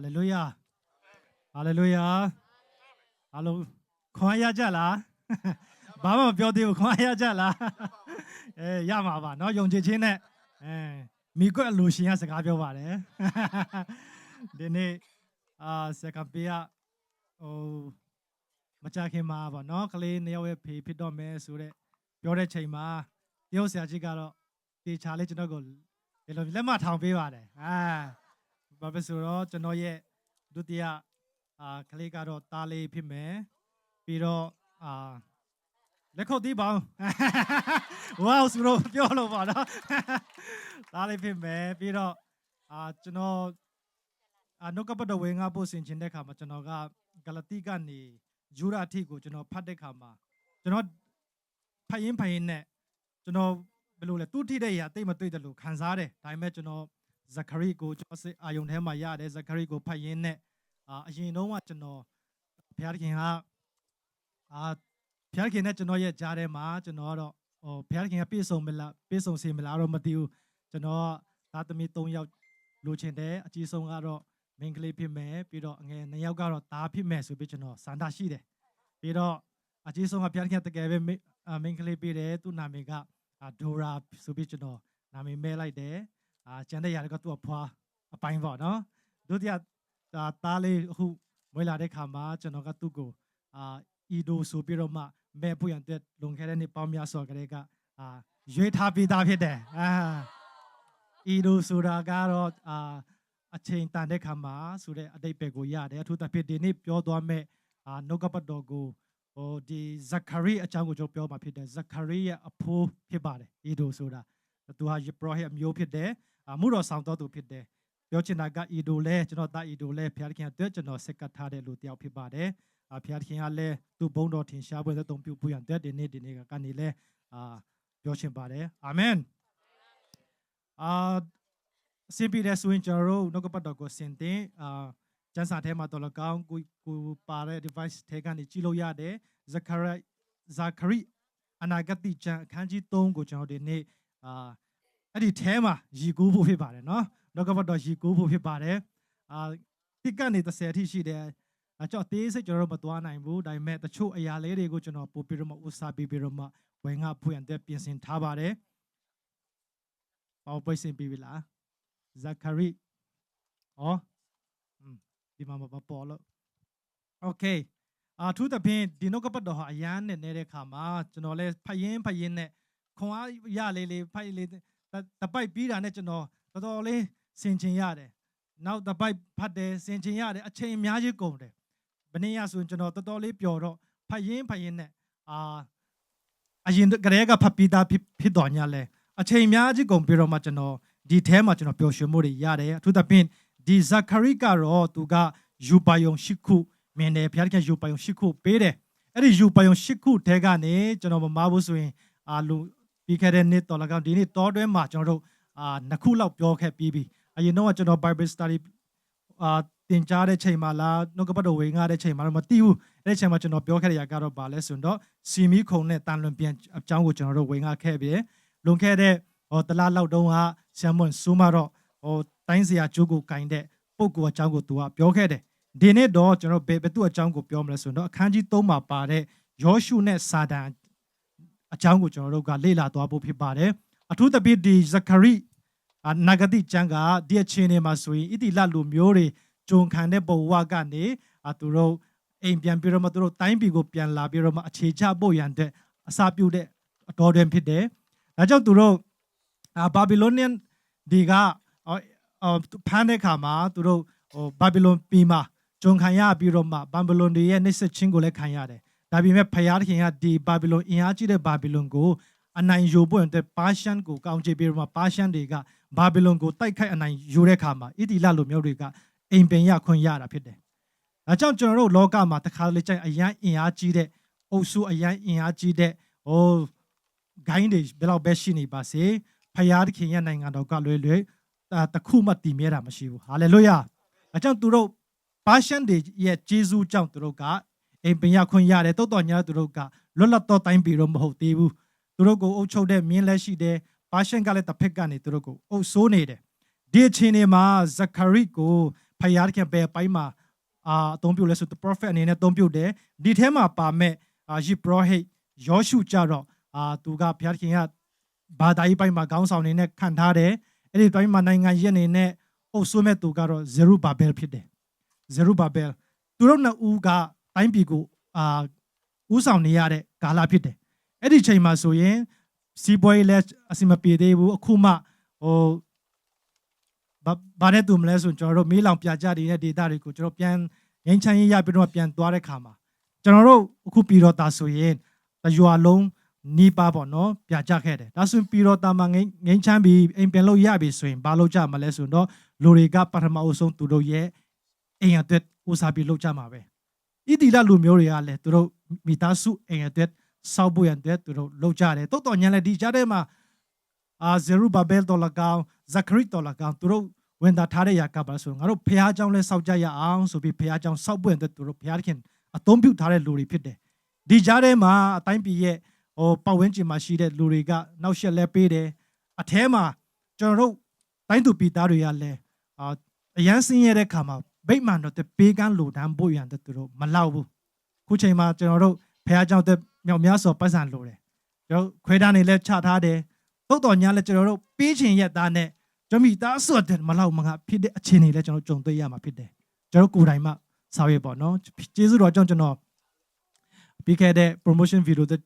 เลลูยาฮาเลลูยาฮาโลခွန်အားရကြလားဘာမှမပြောသေးဘူးခွန်အားရကြလားရမှာပါเนาะယုံကြည်ခြင်းနဲ့မိကွက်အလိုရှင်ကစကားပြောပါတယ်ဒီနေ့စကပေးကဟိုမကြခင်မှာပေါ့เนาะကလေးနှစ်ယောက်ရဲ့ဖေဖြစ်တော့မယ်ဆိုတဲ့ပြောတဲ့ချိန်မှာတယောက်ဆရာကြီးကတော့တေချာလေးကျွန်တော်ကိုဒီလိုလက်မထောင်ပေးပါတယ်ဘာဖြစ်ဆိုတော့ကျွန်တော်ရဲ့ဒုတိယကလေးကတော့တားလေးဖြစ်မယ်ပြီးတော့လက်ခုပ်သေးပါအောင်ဝေါဆိုတော့ပြောလို့ပါတော့တားလေးဖြစ်မယ်ပြီးတော့ကျွန်တော်နှုတ်ကပတ်တော်ဝင်ငါပို့ဆင်ခြင်းတဲ့ခါမှာကျွန်တော်ကဂလတိကနေယူရာထိကိုကျွန်တော်ဖတ်တဲ့ခါမှာကျွန်တော်ဖတ်ရင်းနဲ့ကျွန်တော်ဘယ်လိုလဲသူ့ထိတဲ့ရာတိတ်မတွေ့တယ်လို့ခံစားတယ်ဒါပေမဲ့ကျွန်တော်ဇခရီကိုကျွန်တော်အာယုန်ထဲမှာရတယ်ဇခရီကိုဖတ်ရင်းနဲ့အရင်တုန်းကကျွန်တော်ဘုရားခင်ကဘုရားခင်နဲ့ကျွန်တော်ရဲ့ကြားထဲမှာကျွန်တော်ကတော့ဘုရားခင်ကပြေဆုံးစေမလားတော့မသိဘူးကျွန်တော်သားသမီး3ယောက်လိုချင်တယ်အကြီးဆုံးကတော့မင်္ဂလိဖြစ်မယ်ပြီးတော့အငယ်2ယောက်ကတော့သားဖြစ်မယ်ဆိုပြီးကျွန်တော်စန္ဒရှိတယ်ပြီးတော့အကြီးဆုံးကဘုရားခင်တကယ်ပဲမင်္ဂလိပြီးတယ်သူ့နာမည်ကဒိုရာဆိုပြီးကျွန်တော်နာမည်မဲလိုက်တယ်ကျန်တဲ့ຢာတွေကသူ့အဖွာအပိုင်းပေါ့နော်ဒုတိယသားလေးအခုမွေးလာတဲ့ခါမှာကျွန်တော်ကသူ့ကိုအီဒိုဆိုပြီးတော့မှမဲဖို့ရတဲ့လုံခဲ့တဲ့နေ့ပေါင်းများစွာကလေးကရွေးထားပြီးသားဖြစ်တယ်အီဒိုဆိုတာကတော့အချိန်တန်တဲ့ခါမှာဆိုတဲ့အတိတ်ပဲကိုရတယ်အထူးသဖြင့်ဒီနေ့ပြောသွားမဲ့နှုတ်ကပတ်တော်ကိုဒီဇခရီအကြောင်းကိုကျွန်တော်ပြောမှာဖြစ်တယ်ဇခရီရဲ့အဖိုးဖြစ်ပါတယ်အီဒိုဆိုတာသူဟာယပရောဟိတ်အမျိုးဖြစ်တယ်မှုတော်ဆောင်တော်သူဖြစ်တယ်ပြောချင်တာကအီဒိုလဲကျွန်တော်သားအီဒိုလဲဘုရားခင်အတွက်ကျွန်တော်စက်ကတ်ထားတဲ့လူတစ်ယောက်ဖြစ်ပါတယ်ဘုရားခင်ကလည်းသူ့ဘုန်းတော်ထင်ရှားပွဲသုံးပြုဖို့ရတဲ့ဒီနေ့ကနေလဲပြောချင်ပါတယ်အာမင်စင်ပြီးတဲ့ဆိုရင်ကျွန်တော်တို့နှုတ်ကပတ်တော်ကိုဆင်တင်ကျမ်းစာထဲမှာတော်လကောင်းကိုပါတဲ့ device ထဲကနေကြည့်လို့ရတယ်ဇခရီအနာဂတိကျမ်းအခန်းကြီး3ကိုကျွန်တော်ဒီနေ့အဲ့ဒီထဲမှာရည်ကူးဖို့ဖြစ်ပါတယ်နော်နှုတ်ကပတ်တော်ရည်ကူးဖို့ဖြစ်ပါတယ်တိကနေ30အထိရှိတယ်ကျွန်တော်သေးစိတ်ကျွန်တော်တို့မသွားနိုင်ဘူးဒါပေမဲ့တချို့အရာလေးတွေကိုကျွန်တော်ပို့ပြီးတော့မှဥစားပြီးတော့မှဝင်ငါဖွင့်တဲ့ပြင်ဆင်ထားပါတယ်ပေါ်ပွင့်စင်ပြီးပြီလားဇခရီဒီမှာမပေါ်လို့โอเคထူးသဖြင့်ဒီနှုတ်ကပတ်တော်ဟာအရန်နဲ့နေတဲ့ခါမှာကျွန်တော်လဲဖတ်ရင်းနဲ့ခွန်အားရလေးဖတ်လေးတပိုက်ပြီးတာနဲ့ကျွန်တော်တော်တော်လေးဆင်ခြင်ရတယ်နောက်တပိုက်ဖတ်တယ်ဆင်ခြင်ရတယ်အချိန်အများကြီးကုန်တယ်ဘယ်နည်းရဆိုရင်ကျွန်တော်တော်တော်လေးပျော်တော့ဖတ်ရင်းနဲ့အရင်ကတည်းကဖတ်ပြီးသားဖြစ်တော်ညာလဲအချိန်အများကြီးကုန်ပြီးတော့မှကျွန်တော်ဒီထဲမှာကျွန်တော်ပျော်ရွှင်မှုတွေရတယ်အထူးသဖြင့်ဒီဇခရီကတော့သူကယူပါယုံ၈ခုမင်းတယ်ဘုရားခင်ယူပါယုံ၈ခုပေးတယ်အဲ့ဒီယူပါယုံ၈ခုထဲကနေကျွန်တော်မမားဘူးဆိုရင်လူပြီးခဲ့တဲ့နေ့တော်လကောင်ဒီနေ့တောတွဲမှာကျွန်တော်တို့နှစ်ခုလောက်ပြောခဲ့ပြီးပြီအရင်တော့ကျွန်တော် Bible study တင်ကြားတဲ့ချိန်မှာလားနှုတ်ကပတ်တော်ဝေငှတဲ့ချိန်မှာတော့မသိဘူးအဲ့ဒီချိန်မှာကျွန်တော်ပြောခဲ့တဲ့ຢာကတော့ဘာလဲဆိုတော့စီမီခုံနဲ့တန်လွန်ပြန်အကြောင်းကိုကျွန်တော်တို့ဝေငှခဲ့ပြီလွန်ခဲ့တဲ့တလားလောက်တုန်းကဆမ်မွန်ဆူမာတော့တိုင်းစရာကျိုးကိုကင်တဲ့ပုဂ္ဂိုလ်အကြောင်းကိုသူကပြောခဲ့တယ်ဒီနေ့တော့ကျွန်တော်ဘယ်သူအကြောင်းကိုပြောမလဲဆိုတော့အခန်းကြီး3မှာပါတဲ့ယောရှုနဲ့စာဒန်အကြောင်းကိုကျွန်တော်တို့ကလေ့လာသွားဖို့ဖြစ်ပါတယ်အထူးသဖြင့်ဒီဇခရီနဂတိကျမ်းကဒီအချိန်တွေမှာဆိုရင်ဣတိလလူမျိုးတွေဂျုံခံတဲ့ဘဝကနေသူတို့အိမ်ပြန်ပြီးတော့မှသူတို့တိုင်းပြည်ကိုပြန်လာပြီးတော့မှအခြေချဖို့ရန်တဲ့အစာပြုတဲ့အတော်တွင်ဖြစ်တယ်ဒါကြောင့်သူတို့ဘာဘီလိုနီယန်ဒီကဖမ်းတဲ့ခါမှာသူတို့ဘာဘီလုံပြည်မှာဂျုံခံရပြီးတော့မှဘာဘီလုံတွေရဲ့နှိစက်ချင်းကိုလည်းခံရတယ်ဒါပေမဲ့ဖယားခင်ကဒီဘာဘီလုံအင်အားကြီးတဲ့ဘာဘီလုံကိုအနိုင်ယူဖို့အတွက်ပါရှန်ကိုကောင်းချေးပြီးတော့မှပါရှန်တွေကဘာဘီလုံကိုတိုက်ခိုက်အနိုင်ယူတဲ့ခါမှာဣတိလလူမျိုးတွေကအိမ်ပင်ရခွင့်ရတာဖြစ်တယ်ဒါကြောင့်ကျွန်တော်တို့လောကမှာတစ်ခါလေကျရင်အရန်အင်အားကြီးတဲ့အုပ်စုအရန်အင်အားကြီးတဲ့ဂိုင်းတွေဘယ်လောက်ပဲရှိနေပါစေဖယားခင်ရဲ့နိုင်ငံတော်ကလွယ်တခုမှတည်မြဲတာမရှိဘူးဟာလေလုယာအကြောင်းသူတို့ပါရှန်တွေရဲ့ဂျေဇုကြောင့်သူတို့ကအိမ်ပင်ရခွင့်ရတယ်တိုးတော်ညာသူတို့ကလွတ်လပ်တော့တိုင်းပြည်တော့မဟုတ်သေးဘူးသူတို့ကိုအုပ်ချုပ်တဲ့မြင်းလက်ရှိတယ်ပါရှန်ကလည်းတစ်ဖက်ကနေသူတို့ကိုအုပ်ဆိုးနေတယ်ဒီအချိန်တွေမှာဇခရီကိုဖ ဖယားခင်ပဲပိုင်းမှာအသုံးပြုလဲဆို the prophet အနေနဲ့အသုံးပြုတယ်ဒီထဲမှာပါမဲ့ယစ်ပရောဟိတ်ယောရှုကြတော့သူကဘုရားခင်ကဘာသာရေးပိုင်းမှာခေါင်းဆောင်နေနဲ့ခံထားတယ်အဲ့ဒီပိုင်းမှာနိုင်ငံရဲ့အနေနဲ့အုပ်စိုးမဲ့သူကတော့ဇေရုဘာဘဲဖြစ်တယ်ဇေရုဘာဘဲသူတို့နှစ်ဦးကတိုင်းပြည်ကိုဦးဆောင်နေရတဲ့ကာလဖြစ်တယ်အဲ့ဒီချိန်မှာဆိုရင်စီးပွားရေးလည်းအစီမပြေသေးဘူးအခုမှဘာနဲ့တူမလဲဆိုကျွန်တော်တို့မေးလောင်ပြကြတဲ့ဒေတာတွေကိုကျွန်တော်ပြန်ငင်းချမ်းရေးရပြီးတော့ပြန်သွားတဲ့ခါမှာကျွန်တော်တို့အခုပြည်တော်သားဆိုရင်တရွာလုံးနီးပါပေါ့နော်ပြကြခဲ့တယ်ဒါဆိုရင်ပြည်တော်သားမှာငင်းချမ်းပြီးအိမ်ပြန်လို့ရပြီဆိုရင်ဘာလို့ကြမလဲဆိုတော့လူတွေကပထမအဆုံးသူတို့ရဲ့အိမ်အတွက်ဦးစားပြီးလုပ်ကြမှာပဲဣတိလလူမျိုးတွေကလည်းသူတို့မိသားစုအိမ်အတွက်စောက်ဖို့ရတဲ့သူတို့လုပ်ကြတယ်တော်တော်ညံလည်းဒီကြားထဲမှာဇေရုဘာဘဲတော်လကောင်ဇခရစ်တော်လကောင်သူတို့ဝင်တာထားတဲ့ရာကပါဆိုငါတို့ဖះเจ้าလဲစောက်ကြရအောင်ဆိုပြီးဖះเจ้าစောက်ပွင့်တဲ့သူတို့ဖះခင်အသုံးပြုထားတဲ့လူတွေဖြစ်တယ်ဒီကြားထဲမှာအတိုင်းပြည်ရဲ့ပတ်ဝန်းကျင်မှာရှိတဲ့လူတွေကနောက်ဆက်လဲပေးတယ်အထဲမှာကျွန်တော်တို့တိုင်းသူပြည်သားတွေကလည်းအရန်စင်းရတဲ့ခါမှာဗိမာန်တော်တဲ့ပေးကမ်းလူတန်းပို့ရတဲ့သူတို့မလောက်ဘူးခုချိန်မှာကျွန်တော်တို့ဖះเจ้าတဲ့မြောက်များစွာပတ်စံလိုတယ်ကျွန်တော်ခွဲတန်းနေလဲချထားတယ်တုတ်တော်ညာလဲကျွန်တော်တို့ပေးချင်ရက်သားနဲ့ကျွန်မိသားဆိုတဲ့မလောက်မငါဖြစ်တဲ့အခြေအနေလဲကျွန်တော်ကြုံတွေ့ရမှာဖြစ်တယ်ကျွန်တော်ကိုယ်တိုင်မှဆောင်ရွက်ပေါ့နော်ကျေးဇူးတော်ကြောင့်ကျွန်တော်ပြီးခဲ့တဲ့ promotion video တဲ့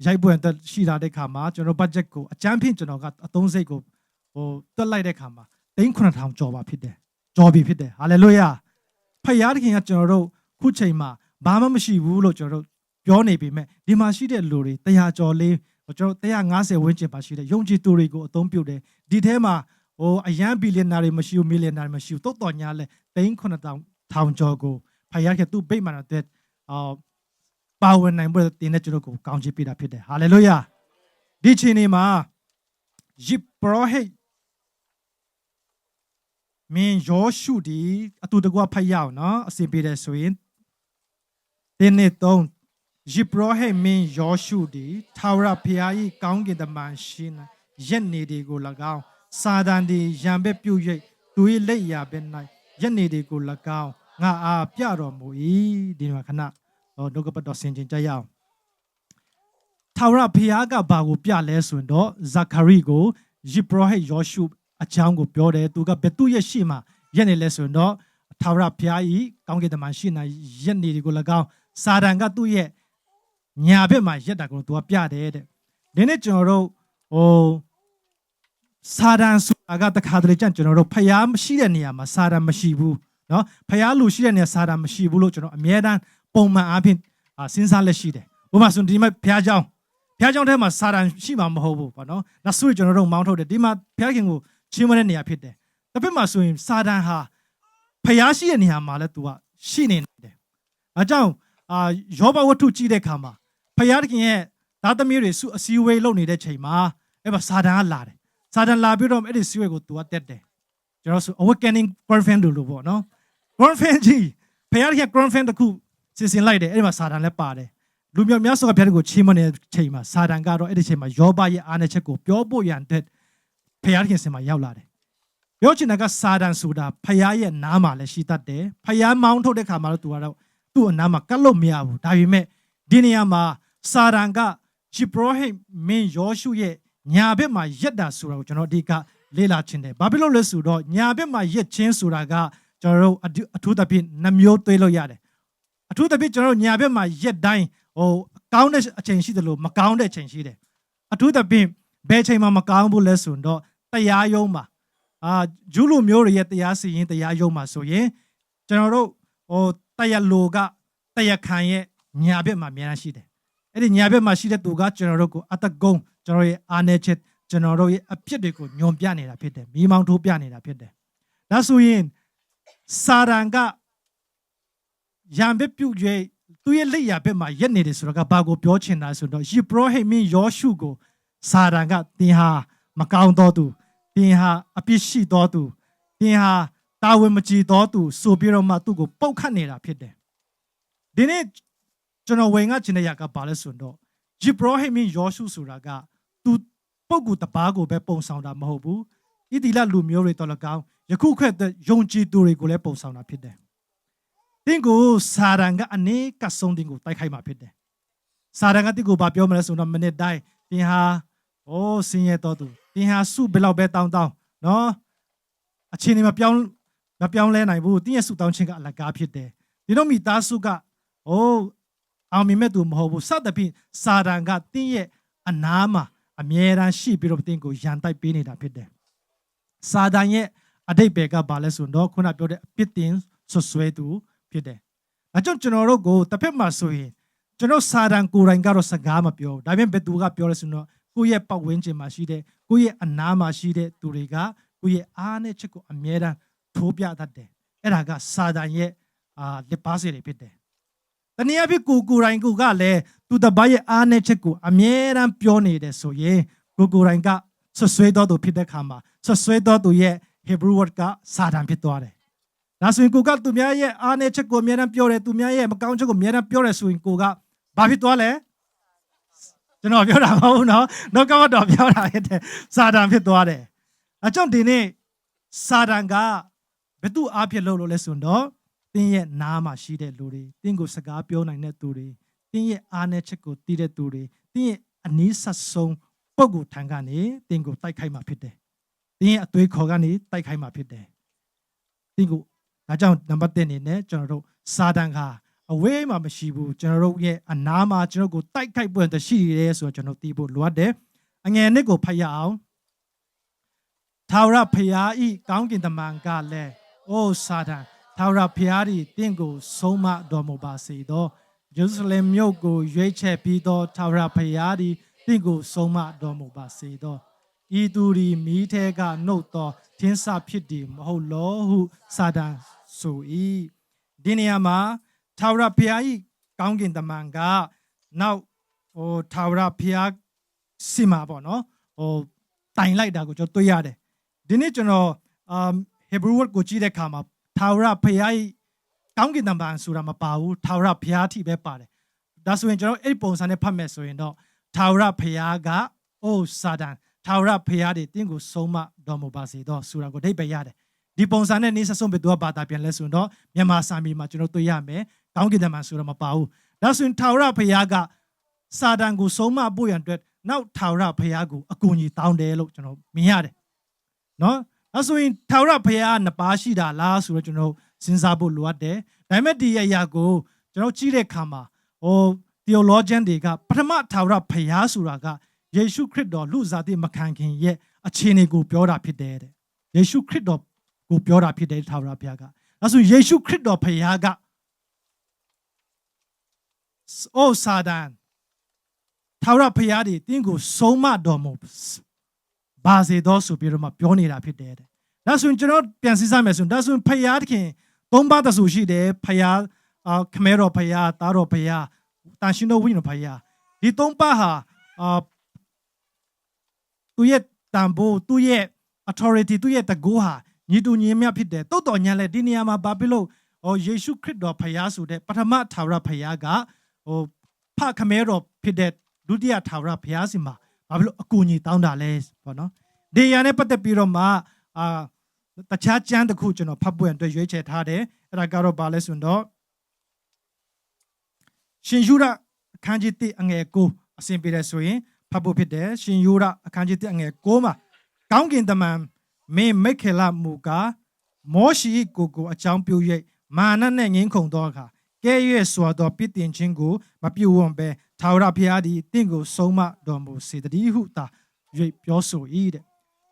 ရိုက်ပွဲတက်ရှိလာတဲ့ခါမှာကျွန်တော် budget ကိုအကျန်းဖြင့်ကျွန်တော်ကအသုံးစိတ်ကိုတွက်လိုက်တဲ့ခါမှာ3,000ကျော်ပါဖြစ်တယ်ကျော်ပြီဖြစ်တယ်ဟာလေလုယာဖယားသခင်ကကျွန်တော်တို့ခုချိန်မှာဘာမှမရှိဘူးလို့ကျွန်တော်တို့ပြောနေပေမဲ့ဒီမှာရှိတဲ့လူတွေ100ကျော်လေးကျွန်တော်150ဝန်းကျင်ပါရှိတဲ့ယုံကြည်သူတွေကိုအသုံးပြုတယ်ဒီထဲမှာအရန်ဘီလီယံနာတွေမရှိဘူးမီလီယံနာတွေမရှိဘူးတိုးတော်ညာလဲ3,000ကျော်ကိုဖယားကသူ့ဗိမာန်တဲ့ပါဝင်နိုင်ဖို့တင်တဲ့ကျွန်တော်ကိုကောင်းချီးပေးတာဖြစ်တယ်ဟာလေလုယာဒီချိန်နေမှာယစ်ပရောဟိတ်မင်းယောရှုဒီအတူတကွဖတ်ရအောင်နော်အစဉ်ပေးတယ်ဆိုရင်တင်းနဲ့3ယစ်ပရောဟိတ်မင်းယောရှုဒီထာဝရဘုရား၏ကောင်းကင်တမန်ရှင်ရက်နေတွေကို၎င်းစာတန်ဒီရံဘက်ပြုတ်၍သူ၏လက်ရာဘက်၌ရက်နေတွေကို၎င်းငါအားပြတော်မူ၏ဒီမှာခဏဒုက္ခပတ်တော်ဆင်ခြင်ကြရအောင်ထာဝရဘုရားကဘာကိုပြလဲဆိုရင်တော့ဇခရိကိုယစ်ပရောဟိတ်ယောရှုအကြောင်းကိုပြောတယ်သူကဘယ်သူရဲ့ရှေ့မှာရက်နေလဲဆိုရင်တော့ထာဝရဘုရား၏ကောင်းကင်တမန်ရှိနေရက်နေတွေကို၎င်းစာတန်ကသူ့ရဲ့ညာဘက်မှာရက်တာကိုသူကပြတယ်တဲ့ဒီနေ့ကျွန်တော်တို့စာတန်ဆိုတာကတခါတလေကျကျွန်တော်တို့ဖျားမရှိတဲ့နေရာမှာစာတန်မရှိဘူးเนาะဖျားလူရှိတဲ့နေရာစာတန်မရှိဘူးလို့ကျွန်တော်အမြဲတမ်းပုံမှန်အားဖြင့်စဉ်းစားလက်ရှိတယ်ဥပမာဆိုဒီမှာဖျားเจ้าထဲမှာစာတန်ရှိမှာမဟုတ်ဘူးပေါ့နော်ဒါဆိုရင်ကျွန်တော်တို့မောင်းထုတ်တယ်ဒီမှာဖျားခင်ကိုချင်းမတဲ့နေရာဖြစ်တယ်တစ်ဖက်မှာဆိုရင်စာတန်ဟာဖျားရှိတဲ့နေရာမှာလည်းသူကရှိနေတယ်အဲကြောင့်ယောဘဝတ္ထုကြည့်တဲ့အခါမှာဖျားခင်ရဲ့သားသမီးတွေစုအစည်းအဝေးလုပ်နေတဲ့ချိန်မှာအဲ့မှာစာတန်ကလာတယ်စာတန်လာပြီးတော့အဲ့ဒီစည်းဝေးကိုသူကတက်တယ်ကျွန်တော်ဆို awakening girlfriend လို့ပေါ့နော် girlfriend ကြီးဖျားခင် girlfriend တခုစီစဉ်လိုက်တယ်အဲ့ဒီမှာစာတန်လည်းပါတယ်လူမျိုးများစွာဘုရားကိုချီးမွမ်းတဲ့ချိန်မှာစာတန်ကတော့အဲ့ဒီချိန်မှာယောဘရဲ့အားနည်းချက်ကိုပြောဖို့ရန်တဲ့ဖျားခင်စင်မှာရောက်လာတယ်ပြောချင်တာကစာတန်ဆိုတာဖျားရဲ့နားမှာလည်းရှိတတ်တယ်ဖျားမောင်းထုတ်တဲ့ခါမှာတော့သူကတော့သူ့အနားမှာကတ်လို့မရဘူးဒါပေမဲ့ဒီနေရာမှာစာတန်ကယစ်ပရောဟိတ်မင်းယောရှုရဲ့ညာဘက်မှာရက်တာဆိုတာကိုကျွန်တော်အဓိကလေ့လာခြင်းတယ်ဘာဖြစ်လို့လဲဆိုတော့ညာဘက်မှာရက်ချင်းဆိုတာကကျွန်တော်တို့အထူးသဖြင့်နှမျိုးသွေးလို့ရတယ်အထူးသဖြင့်ကျွန်တော်တို့ညာဘက်မှာရက်တိုင်းကောင်းတဲ့အချိန်ရှိတယ်လို့မကောင်းတဲ့အချိန်ရှိတယ်အထူးသဖြင့်ဘယ်ချိန်မှာမကောင်းဘူးလဲဆိုတော့တရားရုံးမှာဂျူးလူမျိုးတွေရဲ့တရားစီရင်တရားရုံးမှာဆိုရင်ကျွန်တော်တို့တရားလိုကတရားခံရဲ့ညာဘက်မှာအများကြီးရှိတယ်အဲ့ဒီညာဘက်မှာရှိတဲ့သူကကျွန်တော်တို့ကိုအတကုံကျွန်တော်ရဲ့အာနယ်ချက်ကျွန်တော်တို့ရဲ့အဖြစ်တွေကိုညွန်ပြနေတာဖြစ်တယ်မိမောင်းထိုးပြနေတာဖြစ်တယ်ဒါဆိုရင်စာရန်ကရံဘက်ပြုတ်၍သူရဲ့လက်ရဘက်မှာရက်နေတယ်ဆိုတော့ကဘာကိုပြောချင်တာဆိုတော့ယေဘရဟိမင်းယောရှုကိုစာရန်ကတင်ဟာမကောင်းတော်သူတင်ဟာအပြစ်ရှိတော်သူတင်ဟာတာဝန်မကြည်တော်သူဆိုပြီးတော့မှသူ့ကိုပုတ်ခတ်နေတာဖြစ်တယ်ဒီနေ့ကျွန်တော်ဝင်ကချင်တဲ့ရကဘာလဲဆိုတော့ယေဘရဟိမင်းယောရှုဆိုတာကသူပုဂ္ဂိုလ်တပါးကိုပဲပုံဆောင်တာမဟုတ်ဘူးဣတိလလူမျိုးတွေတော်၎င်း ယခုခက်တဲ့ယုံကြည်သူတွေကိုလည်းပုံဆောင်တာဖြစ်တယ်။တင်းကိုစာရန်ကအနည်းကဆုံးတင်းကိုတိုက်ခိုက်မှာဖြစ်တယ်။စာရန်ကတင်းကိုဘာပြောမလဲဆိုတော့မနစ်တိုင်းတင်းဟာစင်းရဲတော်သူတင်းဟာစုဘယ်လောက်ပဲတောင်းနော်အချင်းတွေမပြောင်းလဲနိုင်ဘူးတင်းရဲ့စုတောင်းခြင်းကအလကားဖြစ်တယ်။ဒီတော့မိသားစုကအောင်မြင်မဲ့သူမဟုတ်ဘူးစသဖြင့်စာရန်ကတင်းရဲ့အနားမှာအမြဲတမ်းရှိပြီးတော့တင်းကိုရန်တိုက်ပေးနေတာဖြစ်တယ်။စာရန်ရဲ့အတိတ်ပဲကဘာလဲဆိုတော့ခုနပြောတဲ့အပြစ်တင်ဆွဆွဲသူဖြစ်တယ်။ဒါကြောင့်ကျွန်တော်တို့ကိုတစ်ဖက်မှာဆိုရင်ကျွန်တော်စာရန်ကိုယ်တိုင်ကတော့စကားမပြောဒါပေမဲ့ဘယ်သူကပြောလဲဆိုတော့ကိုယ့်ရဲ့ပတ်ဝန်းကျင်မှာရှိတဲ့ကိုယ့်ရဲ့အနားမှာရှိတဲ့သူတွေကကိုယ့်ရဲ့အားနဲ့ချက်ကိုအမြဲတမ်းထိုးပြတတ်တယ်။အဲ့ဒါကစာရန်ရဲ့လက်ပါစေတွေဖြစ်တယ်။တနည်းအားဖြင့်ကိုယ်တိုင်ကလည်းသူတစ်ပါးရဲ့အားနဲ့ချက်ကိုအမြဲတမ်းပြောနေတယ်ဆိုရင်ကိုယ်တိုင်ကဆွဆွဲတော်သူဖြစ်တဲ့ခါမှာဆွဆွဲတော်သူရဲ့Hebrew word ကစာတန်ဖြစ်သွားတယ်။ဒါဆိုရင်ကိုကသူများရဲ့အားနည်းချက်ကိုအများအားပြောတယ်သူများရဲ့မကောင်းချက်ကိုအများအားပြောတယ်ဆိုရင်ကိုကဘာဖြစ်သွားလဲ။ကျွန်တော်ပြောတာမဟုတ်နော်။နောက်ကမတော်ပြောတာဖြစ်တယ်။စာတန်ဖြစ်သွားတယ်။အကြောင်းဒီနေ့စာတန်ကဘယ်သူအားဖြင့်လုပ်လို့လဲဆိုတော့တင်းရဲ့နားမှာရှိတဲ့လူတွေတင်းကိုစကားပြောနိုင်တဲ့သူတွေတင်းရဲ့အားနည်းချက်ကိုသိတဲ့သူတွေတင်းရဲ့အနည်းဆက်ဆုံးပုဂ္ဂိုလ်ထံကနေတင်းကိုတိုက်ခိုက်မှာဖြစ်တယ်။တင်းရဲ့အသွေးခေါ်ကနေတိုက်ခိုက်မှာဖြစ်တယ်။တင်းကိုဒါကြောင့်နံပါတ်1အနေနဲ့ကျွန်တော်တို့စာတန်ကအဝေးမှာမရှိဘူးကျွန်တော်တို့ရဲ့အနားမှာကျွန်တော်ကိုတိုက်ခိုက်ပွင့်တရှိရဲဆိုတော့ကျွန်တော်သိဖို့လိုအပ်တယ်။အငယ်နှစ်ကိုဖတ်ရအောင်။ထာဝရဘုရားဤကောင်းကင်တမန်ကလည်းအိုစာတန်ထာဝရဘုရားသည်တင့်ကိုဆုံးမတော်မူပါစေသောယေရုရှလင်မြို့ကိုရွေးချယ်ပြီးသောထာဝရဘုရားသည်တင့်ကိုဆုံးမတော်မူပါစေသောဤသူသည်မိထဲကနှုတ်သောထင်းစဖြစ်သည်မဟုတ်လောဟုစာတန်ဆို၏ဒီနေရာမှာထာဝရဘုရား၏ကောင်းကင်တမန်ကနောက်ထာဝရဘုရားစီမာပေါ့နော်တိုင်လိုက်တာကိုကျွန်တော်တွေ့ရတယ်ဒီနေ့ကျွန်တော်Hebrew word ကိုကြည့်တဲ့အခါမှာထာဝရဘုရား၏ကောင်းကင်တမန်ဆိုတာမပါဘူးထာဝရဘုရားအထိပဲပါတယ်ဒါဆိုရင်ကျွန်တော်အဲ့ပုံစံနဲ့ဖတ်မယ်ဆိုရင်တော့ထာဝရဘုရားကစာတန်ထာဝရဘုရားတွေတင်းကိုဆုံးမတော်မူပါစေတော့ဆိုတာကိုအဓိပ္ပာယ်ရတယ်ဒီပုံစံနဲ့နေဆက်ဆုံးပဲသူကဘာသာပြန်လဲဆိုတော့မြန်မာစာမီမှာကျွန်တော်တွေ့ရမယ်ကောင်းကင်တမန်ဆိုတာမပါဘူးဒါဆိုရင်ထာဝရဘုရားကစာတန်ကိုဆုံးမဖို့ရန်အတွက်နောက်ထာဝရဘုရားကိုအကူအညီတောင်းတယ်လို့ကျွန်တော်မြင်ရတယ်နော်ဒါဆိုရင်ထာဝရဘုရားနှစ်ပါးရှိတာလားဆိုတော့ကျွန်တော်စဉ်းစားဖို့လိုအပ်တယ်ဒါပေမဲ့ဒီအရာကိုကျွန်တော်ကြည့်တဲ့အခါမှာtheologian တွေကပထမထာဝရဘုရားဆိုတာကယေရှုခရစ်တော်လူစားတိမခံခင်ရဲ့အခြေအနေကိုပြောတာဖြစ်တယ်တဲ့ယေရှုခရစ်တော်ကိုပြောတာဖြစ်တယ်ထာဝရဘုရားကဒါဆိုယေရှုခရစ်တော်ဘုရားကစာတန်ထာဝရဘုရားဒီတင်းကိုဆုံးမတော်မူပါစေတော့ဆိုပြီးတော့မှပြောနေတာဖြစ်တယ်တဲ့ဒါဆိုရင်ကျွန်တော်ပြန်စဉ်းစားမယ်ဆိုရင်ဒါဆိုရင်ဘုရားသခင်သုံးပါးတဆူရှိတယ်ဘုရားခမဲတော်ဘုရားသားတော်ဘုရားတာရှင်တော်ဝိညာဉ်ဘုရားဒီသုံးပါးဟာသူရဲ့တန်ဖိုးသူရဲ့ authority သူရဲ့တကူဟာညီတူညီမျှဖြစ်တယ်တိုးတော်ညာလဲဒီနေရာမှာဘာဖြစ်လို့ယေရှုခရစ်တော်ဘုရားဆိုတဲ့ပထမထာဝရဘုရားကဖခမဲတော်ဖြစ်တဲ့ဒုတိယထာဝရဘုရားစီမှာဘာဖြစ်လို့အကူအညီတောင်းတာလဲပေါ့နော်ဒီရန်နဲ့ပတ်သက်ပြီးတော့မှတခြားကျမ်းတစ်ခုကျွန်တော်ဖတ်ပွင့်အတွက်ရွေးချယ်ထားတယ်အဲ့ဒါကတော့ဘာလဲဆိုတော့ရှင်ယုဒအခန်းကြီး1အငယ်9အစဉ်ပြတယ်ဆိုရင်ဖတ်ဖို့ဖြစ်တယ်ရှင်ယုဒအခန်းကြီး1အငယ်9မှာကောင်းကင်တမန်မင်းမိခေလမူကားမောရှိကိုအကြောင်းပြု၍မာနနဲ့ငင်းခုန်သောအခါကဲရွေ့စွာသောပြစ်တင်ခြင်းကိုမပြုဝံပဲထာဝရဘုရားသည်တင့်ကိုဆုံးမတော်မူစေတည်းဟုသာ၍ပြောဆို၏တဲ့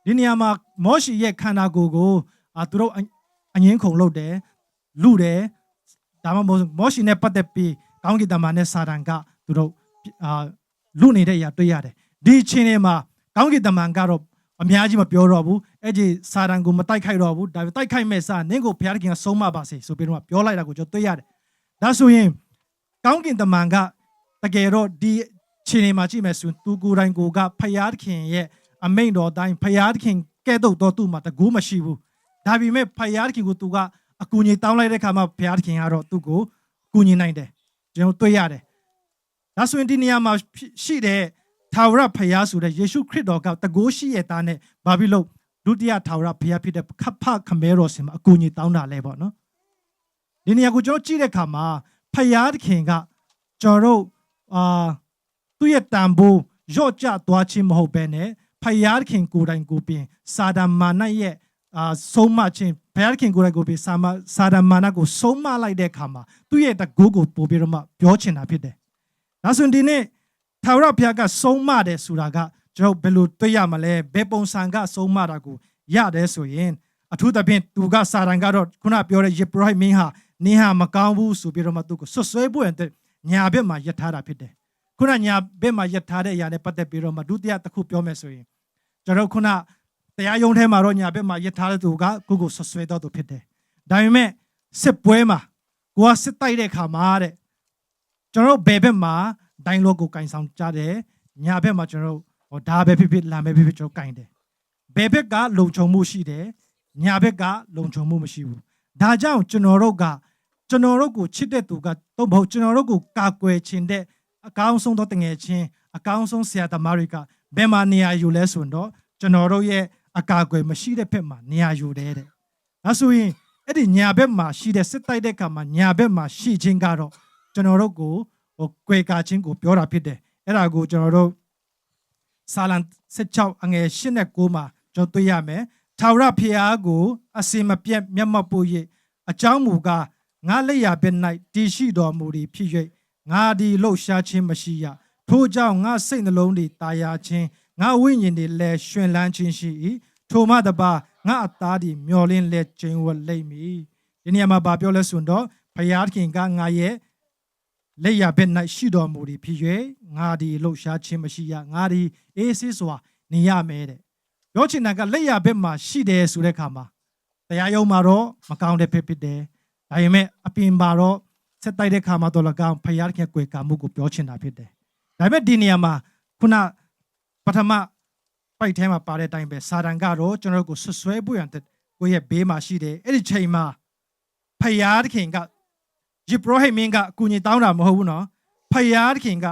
ဒီနေရာမှာမောရှိရဲ့ခန္ဓာကိုယ်ကိုသူတို့အငင်းခုန်လုပ်တယ်လူတယ်ဒါမှမဟုတ်မောရှိနဲ့ပတ်သက်ပြီးကောင်းကင်တမန်နဲ့စာတန်ကသူတို့လူနေတဲ့အရာတွေ့ရတယ်ဒီအချိန်မှာကောင်းကင်တမန်ကတော့အများကြီးမပြောတော့ဘူးအဲ့ဒီစာတန်ကိုမတိုက်ခိုက်တော့ဘူးဒါပေမဲ့တိုက်ခိုက်မဲ့စာနင်းကိုဘုရားသခင်ကဆုံးမပါစေဆိုပြီးတော့ပြောလိုက်တာကိုကျွန်တော်တွေ့ရတယ်ဒါဆိုရင်ကောင်းကင်တမန်ကတကယ်တော့ဒီအချိန်မှာကြည့်မယ်ဆိုရင်သူကိုယ်တိုင်ကိုကဘုရားသခင်ရဲ့အမိန့်တော်တိုင်းဘုရားသခင်ကဲ့သို့တော်သူ့မှာတကူမရှိဘူးဒါပေမဲ့ဘုရားသခင်ကိုသူကအကူအညီတောင်းလိုက်တဲ့အခါမှာဘုရားသခင်ကတော့သူ့ကိုကူညီနိုင်တယ်ကျွန်တော်တွေ့ရတယ်ဒါဆိုရင်ဒီနေရာမှာရှိတဲ့ထာဝရဘုရားဆိုတဲ့ယေရှုခရစ်တော်ကတကူရှိရဲ့သားနဲ့ဘာဖြစ်လို့ ဒုတိယထာဝရဘုရားဖြစ်တဲ့ခပ်ဖခမဲတော်စင်မှာအကူအညီတောင်းတာလဲပေါ့နော်ဒီနေရာကိုကျွန်တော်ကြည့်တဲ့အခါမှာဖယားသခင်ကကျွန်တော်တို့သူ့ရဲ့တန်ဖိုးရော့ကျသွားခြင်းမဟုတ်ဘဲနဲ့ဖယားသခင်ကိုယ်တိုင်ကိုယ်ပင်စာဒမာနရဲ့ဆုံးမခြင်းဖယားသခင်ကိုယ်တိုင်ကိုယ်ပင်စာဒမာနကိုဆုံးမလိုက်တဲ့အခါမှာသူ့ရဲ့တကူကိုပို့ပြီးတော့မှပြောချင်တာဖြစ်တယ်ဒါဆိုရင်ဒီနေ့ထာဝရဘုရားကဆုံးမတယ်ဆိုတာကကျွန်တော်ဘယ်လိုတွေ့ရမလဲဘယ်ပုံစံကဆုံးမတာကိုရတယ်ဆိုရင်အထူးသဖြင့်သူကစာရန်ကတော့ခုနပြောတဲ့ယေဘရဟိမင်းဟာနင်းဟာမကောင်းဘူးဆိုပြီးတော့မှသူကိုဆွဆွဲဖို့အတွက်ညာဘက်မှာယက်ထားတာဖြစ်တယ်ခုနညာဘက်မှာယက်ထားတဲ့အရာနဲ့ပတ်သက်ပြီးတော့မှဒုတိယတစ်ခုပြောမယ်ဆိုရင်ကျွန်တော်ခုနတရားရုံးထဲမှာတော့ညာဘက်မှာယက်ထားတဲ့သူကကိုဆွဆွဲတော့သူဖြစ်တယ်ဒါပေမဲ့စစ်ပွဲမှာကိုကစစ်တိုက်တဲ့ခါမှာတဲ့ကျွန်တော်ဘယ်ဘက်မှာဒိုင်းလောကိုကင်ဆောင်ကြတယ်ညာဘက်မှာကျွန်တော်ဒါပဲဖြစ်ဖြစ်လမ်းပဲဖြစ်ဖြစ်ကျွန်တော်ကင်တယ်ဘယ်ဘက်ကလုံခြုံမှုရှိတယ်ညာဘက်ကလုံခြုံမှုမရှိဘူးဒါကြောင့်ကျွန်တော်တို့ကိုချစ်တဲ့သူကတော့မဟုတ်ကျွန်တော်တို့ကိုကာကွယ်ခြင်းတဲ့အကောင်းဆုံးသောတငယ်ချင်းအကောင်းဆုံးဆရာသမားတွေကဘယ်မှာနေရာယူလဲဆိုတော့ကျွန်တော်တို့ရဲ့အကာအကွယ်မရှိတဲ့ဘက်မှာနေရာယူတယ်တဲ့ဒါဆိုရင်အဲ့ဒီညာဘက်မှာရှိတဲ့စစ်တိုက်တဲ့ခါမှာညာဘက်မှာရှိခြင်းကတော့ကျွန်တော်တို့ကိုကွယ်ကာခြင်းကိုပြောတာဖြစ်တယ်အဲ့ဒါကိုကျွန်တော်တို့စာလံ16အငယ်8နဲ့9မှာကျွန်တော်တွေ့ရမယ်ထာဝရဘုရားကိုအစင်မပြတ်မျက်မှောက်ဖို့၍အကြောင်းမူကားငါလက်ရဘက်၌တည်ရှိတော်မူသည်ဖြစ်၍ငါဒီလှုပ်ရှားခြင်းမရှိရထို့ကြောင့်ငါစိတ်နှလုံးသည်တာယာခြင်းငါဝိညာဉ်သည်လည်းရှင်လန်းခြင်းရှိ၏ထိုမှတပါငါအသားသည်မျောလင်းလက်ကျင်းဝလိမ့်မည်ဒီနေရာမှာပြောလဲဆိုတော့ဘုရားခင်ကငါရဲ့လက်ရဘက်၌ရှိတော်မူသည်ဖြစ်၍ငါဒီလှုပ်ရှားခြင်းမရှိရငါဒီအေးဆေးစွာနေရမယ်တဲ့ပြောချင်တာကလက်ရဘက်မှာရှိတယ်ဆိုတဲ့အခါမှာတရားရုံးမှာတော့မကောင်းတဲ့ဖြစ်တယ်ဒါပေမဲ့အပြင်မှာတော့ဆက်တိုက်တဲ့ခါမှာတော့၎င်းဖယားခင်ကွယ်ကာမှုကိုပြောချင်တာဖြစ်တယ်ဒါပေမဲ့ဒီနေရာမှာခုနပထမပိုက်ထဲမှာပါတဲ့အတိုင်းပဲစာတန်ကတော့ကျွန်တော်တို့ကိုဆွဆွဲပွေရတဲ့ကိုယ့်ရဲ့ဘေးမှာရှိတယ်အဲ့ဒီချိန်မှာဖယားခင်ကယေဘရဟိမင်းကအကူအညီတောင်းတာမဟုတ်ဘူးနော်ဖယားခင်က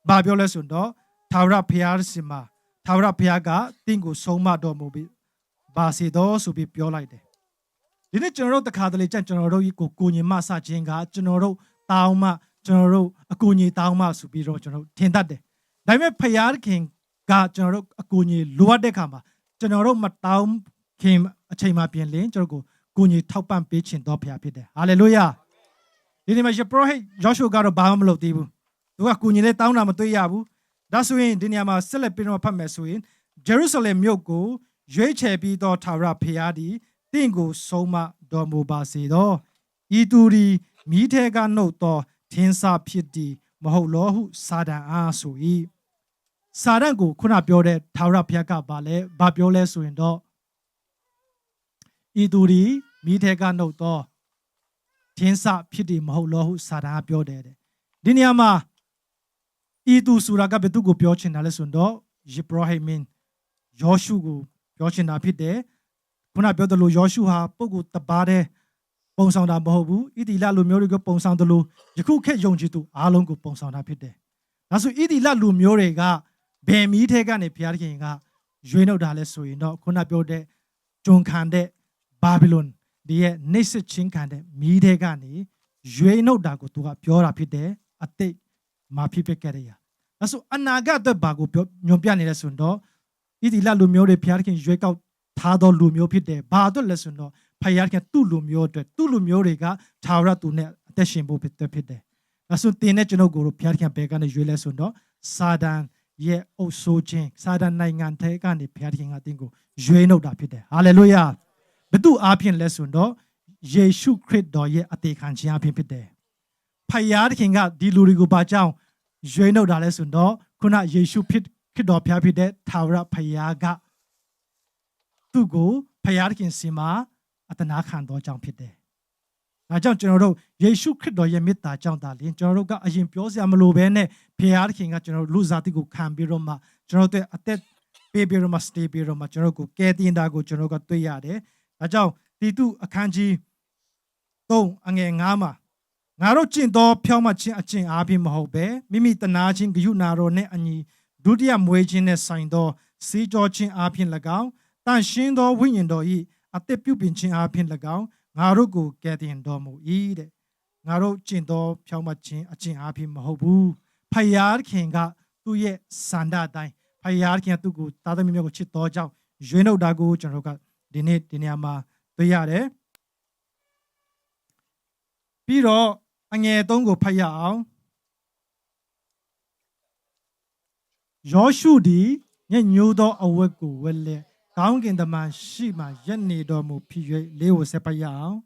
ဘာပြောလဲဆိုတော့ထာဝရဘုရားရှင်မှာထာဝရဘုရားကတင့်ကိုဆုံးမတော်မူပြီးဘာစီတော်ဆိုပြီးပြောလိုက်တယ်ဒီနေ့ကျွန်တော်တို့တခါတလေကျွန်တော်တို့ကိုကိုညီမဆခြင်းကကျွန်တော်တို့တောင်းမှကျွန်တော်တို့အကူအညီတောင်းမှဆိုပြီးတော့ကျွန်တော်ထင်တတ်တယ်ဒါပေမဲ့ဖယားခင်ကကျွန်တော်တို့အကူအညီလိုအပ်တဲ့ခါမှာကျွန်တော်တို့မတောင်းခင်အချိန်မှပြင်လင်းကျွန်တော်ကိုကိုညီထောက်ပံ့ပေးခြင်းတော်ဖရားဖြစ်တယ်ဟာလေလုယာဒီနေ့မှာယေဘရဟိယောရှုကတော့ဘာမှမလုပ်သေးဘူးသူကကိုညီလေးတောင်းတာမတွေ့ရဘူးဒါဆိုရင်ဒီနေရာမှာဆက်လက်ပြီးတော့ဖတ်မယ်ဆိုရင်ဂျေရုဆလင်မြို့ကိုရွေးချယ်ပြီးသောထာဝရဘုရားသည်တင့်ကိုဆုံးမတော်မူပါစေသောဤသူသည်မိထဲကနှုတ်သောထင်းစာဖြစ်သည်မဟုတ်လောဟုစာတန်အားဆို၏စာတန်ကိုခုနပြောတဲ့ထာဝရဘုရားကဘာပြောလဲဆိုရင်တော့ဤသူသည်မိထဲကနှုတ်သောထင်းစာဖြစ်သည်မဟုတ်လောဟုစာတန်ပြောတယ်ဒီနေရာမှာဤသူဆိုတာကဘယ်သူကိုပြောချင်တာလဲဆိုတော့ယေဘရဟိမင်းယောရှုကိုပြောချင်တာဖြစ်တယ်ခုနပြောသလိုယောရှုဟာပုဂ္ဂိုလ်တပါးတဲ့ပုံဆောင်တာမဟုတ်ဘူးဣတိလလူမျိုးတွေကိုပုံဆောင်သလိုယခုခေတ်ယုံကြည်သူအားလုံးကိုပုံဆောင်တာဖြစ်တယ်ဒါဆိုဣတိလလူမျိုးတွေကဘယ်မီးထဲကနေဘုရားသခင်ကရွေးနှုတ်တာလဲဆိုရင်တော့ခုနပြောတဲ့ဂျွန်ခံတဲ့ဘာဘီလုန်ဒီရဲ့နှိပ်စက်ချင်းခံတဲ့မီးထဲကနေရွေးနှုတ်တာကိုသူကပြောတာဖြစ်တယ်အတိတ်မှာဖြစ်ခဲ့တဲ့ရာဒါဆိုအနာဂတ်အတွက်ဘာကိုညွန်ပြနေလဲဆိုတော့ဣတိလလူမျိုးတွေဘုရားသခင်ရွေးကောက်ထားသောလူမျိုးဖြစ်တယ်ဘာအတွက်လဲဆိုတော့ဖယားကသူ့လူမျိုးအတွက်သူ့လူမျိုးတွေကထာဝရသူနဲ့အသက်ရှင်ဖို့ဖြစ်တယ်ဒါဆိုတင်းနဲ့ကျွန်ုပ်ကိုဘုရားခင်ဘယ်ကနေရွေးလဲဆိုတော့စာတန်ရဲ့အုပ်ဆိုးခြင်းစာတန်နိုင်ငံထဲကနေဘုရားခင်ကတင်းကိုရွေးနှုတ်တာဖြစ်တယ်ဟာလေလုယာဘုသူအားဖြင့်လဲဆိုတော့ယေရှုခရစ်တော်ရဲ့အသေးခံခြင်းအဖြစ်ဖြစ်တယ်ဖယားခင်ကဒီလူတွေကိုဘာကြောင့်ရွေးနှုတ်တာလဲဆိုတော့ခုနယေရှုခရစ်တော်ဘုရားဖြစ်တဲ့ထာဝရဖယားကသူ့ကိုဖယားခင်စီမှာအတနာခံတော်ကြောင့်ဖြစ်တယ်။ဒါကြောင့်ကျွန်တော်တို့ယေရှုခရစ်တော်ရဲ့မေတ္တာကြောင့်ဒါလျှင်ကျွန်တော်တို့ကအရင်ပြောစရာမလိုဘဲနဲ့ဖယားခင်ကကျွန်တော်တို့လူစားတိကိုခံပြီးတော့မှကျွန်တော်တို့အသက်ပေးပြီးတော့မှ stay ပြီးတော့မှကျွန်တော်တို့ကိုကယ်တင်တာကိုကျွန်တော်ကတွေ့ရတယ်။ဒါကြောင့်တီတုအခန်းကြီး3အငယ်9မှာငါတို့ကျင့်သောဖြောင့်မတ်ခြင်းအကျင့်အားဖြင့်မဟုတ်ပဲမိမိတနာခြင်းဂရုဏာတော်နဲ့အညီဒုတိယမွေးခြင်းနဲ့ဆိုင်သောစီးကြောခြင်းအားဖြင့်၎င်း တန်ရှင်းသောဝိညာဉ်တော်၏အသက်ပြုပြင်ခြင်းအပြင်၎င်းငါတို့ကိုကယ်တင်တော်မူ၏တဲ့ငါတို့ကျင့်သောဖြောင့်မတ်ခြင်းအကျင့်အပြင်မဟုတ်ဘူးဖယားခင်ကသူ့ရဲ့စန္ဒအတိုင်းဖယားခင်ကသူ့ကိုသားသမီးမျိုးကိုချစ်တော်ကြောင့်ရွေးနှုတ်တာကိုကျွန်တော်တို့ကဒီနေ့ဒီနေရာမှာတွေ့ရတယ်ပြီးတော့အငယ်3ကိုဖတ်ရအောင်ယောရှုသည်ညညိုးသောအဝတ်ကိုဝတ်လက်ကောင်းကင်တမန်ရှိမှရက်နေတော်မူဖြစ်၍လေးကိုဆက်ဖတ်ရအောင်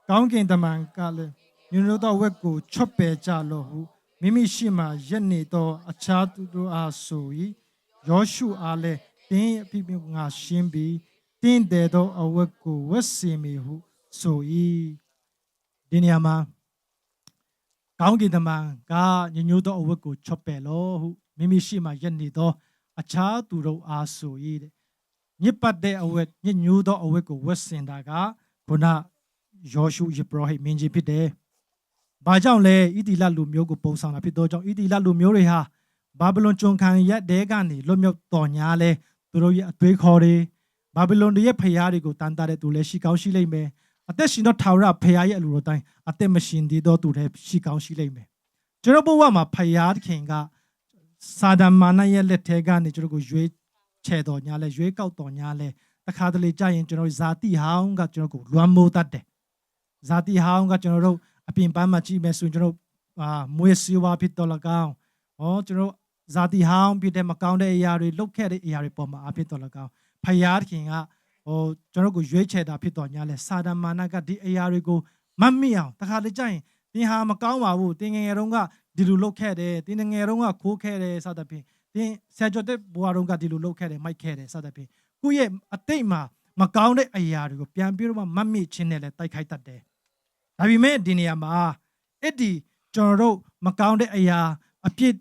ကောင်းကင်တမန်ကလည်းညညိုးသောအဝတ်ကိုချွတ်ပယ်ကြလော့ဟုမိမိရှိမှရက်နေသောအခြားသူတို့အားဆို၏ယောရှုအားလည်းတင်းအဖြစ်ငါရှင်းပြီးတင်းတဲ့သောအဝတ်ကိုဝတ်စေမည်ဟုဆို၏ဒီနေရာမှာကောင်းကင်တမန်ကညညိုးသောအဝတ်ကိုချွတ်ပယ်လော့ဟုမိမိရှိမှရက်နေသောအခြားသူတို့အားဆို၏တဲ့ညစ်ပတ်တဲ့အဝတ်ညညိုးသောအဝတ်ကိုဝတ်ဆင်တာကခုနယောရှုယေဘရဟိမင်းကြီးဖြစ်တယ်။ဘာကြောင့်လဲဣတိလလူမျိုးကိုပုံဆောင်တာဖြစ်သောကြောင့်ဣတိလလူမျိုးတွေဟာဘာဗလုန်ကျွန်ခံရက်တဲကနေလွတ်မြောက်တော်ညာလဲသူတို့ရဲ့အသွေးခေါ်တွေဘာဗလုန်ရဲ့ဖျားတွေကိုတန်တာတဲ့သူလည်းရှိကောင်းရှိလိမ့်မယ်။အသက်ရှင်သောထာဝရဖျားရဲ့အလိုတော်တိုင်းအသက်မရှင်သေးသောသူလည်းရှိကောင်းရှိလိမ့်မယ်။ကျွန်တော်ဘဝမှာဖျားခင်ကစာဒမာနရဲ့လက်ထဲကနေကျွန်တော်ကိုရွေးချယ်တော်ညာလဲရွေးကောက်တော်ညာလဲတခါတလေကြာရင်ကျွန်တော်ဇာတိဟောင်းကကျွန်တော်ကိုလွမ်းမိုးတတ်တယ်ဇာတိဟောင်းကကျွန်တော်တို့အပြင်ပန်းမှာကြည့်မယ်ဆိုရင်ကျွန်တော်မွေးစီဝါဖြစ်တော်လကောင်းကျွန်တော်ဇာတိဟောင်းဖြစ်တဲ့မကောင်းတဲ့အရာတွေလုတ်ခဲ့တဲ့အရာတွေပေါ်မှာအဖြစ်တော်လကောင်းဖယားခင်ကကျွန်တော်ကိုရွေးချယ်တာဖြစ်တော်ညာလဲစာဒမာနကဒီအရာတွေကိုမမိအောင်တခါတလေကြာရင်သင်ဟာမကောင်းပါဘူးသင်ငယ်တုန်းကဒီလိုလုတ်ခဲ့တယ်သင်ငယ်တုန်းကခိုးခဲ့တယ်စသဖြင့်သင်ဆရာကျော်တဲ့ဘွားတုန်းကဒီလိုလုတ်ခဲ့တယ်မိုက်ခဲ့တယ်စသဖြင့်ကိုယ့်ရဲ့အတိတ်မှာမကောင်းတဲ့အရာတွေကိုပြန်ပြီးတော့မမိချင်းနဲ့လည်းတိုက်ခိုက်တတ်တယ်ဒါပေမဲ့ဒီနေရာမှာအဲ့ဒီကျွန်တော်တို့မကောင်းတဲ့အရာအပြစ်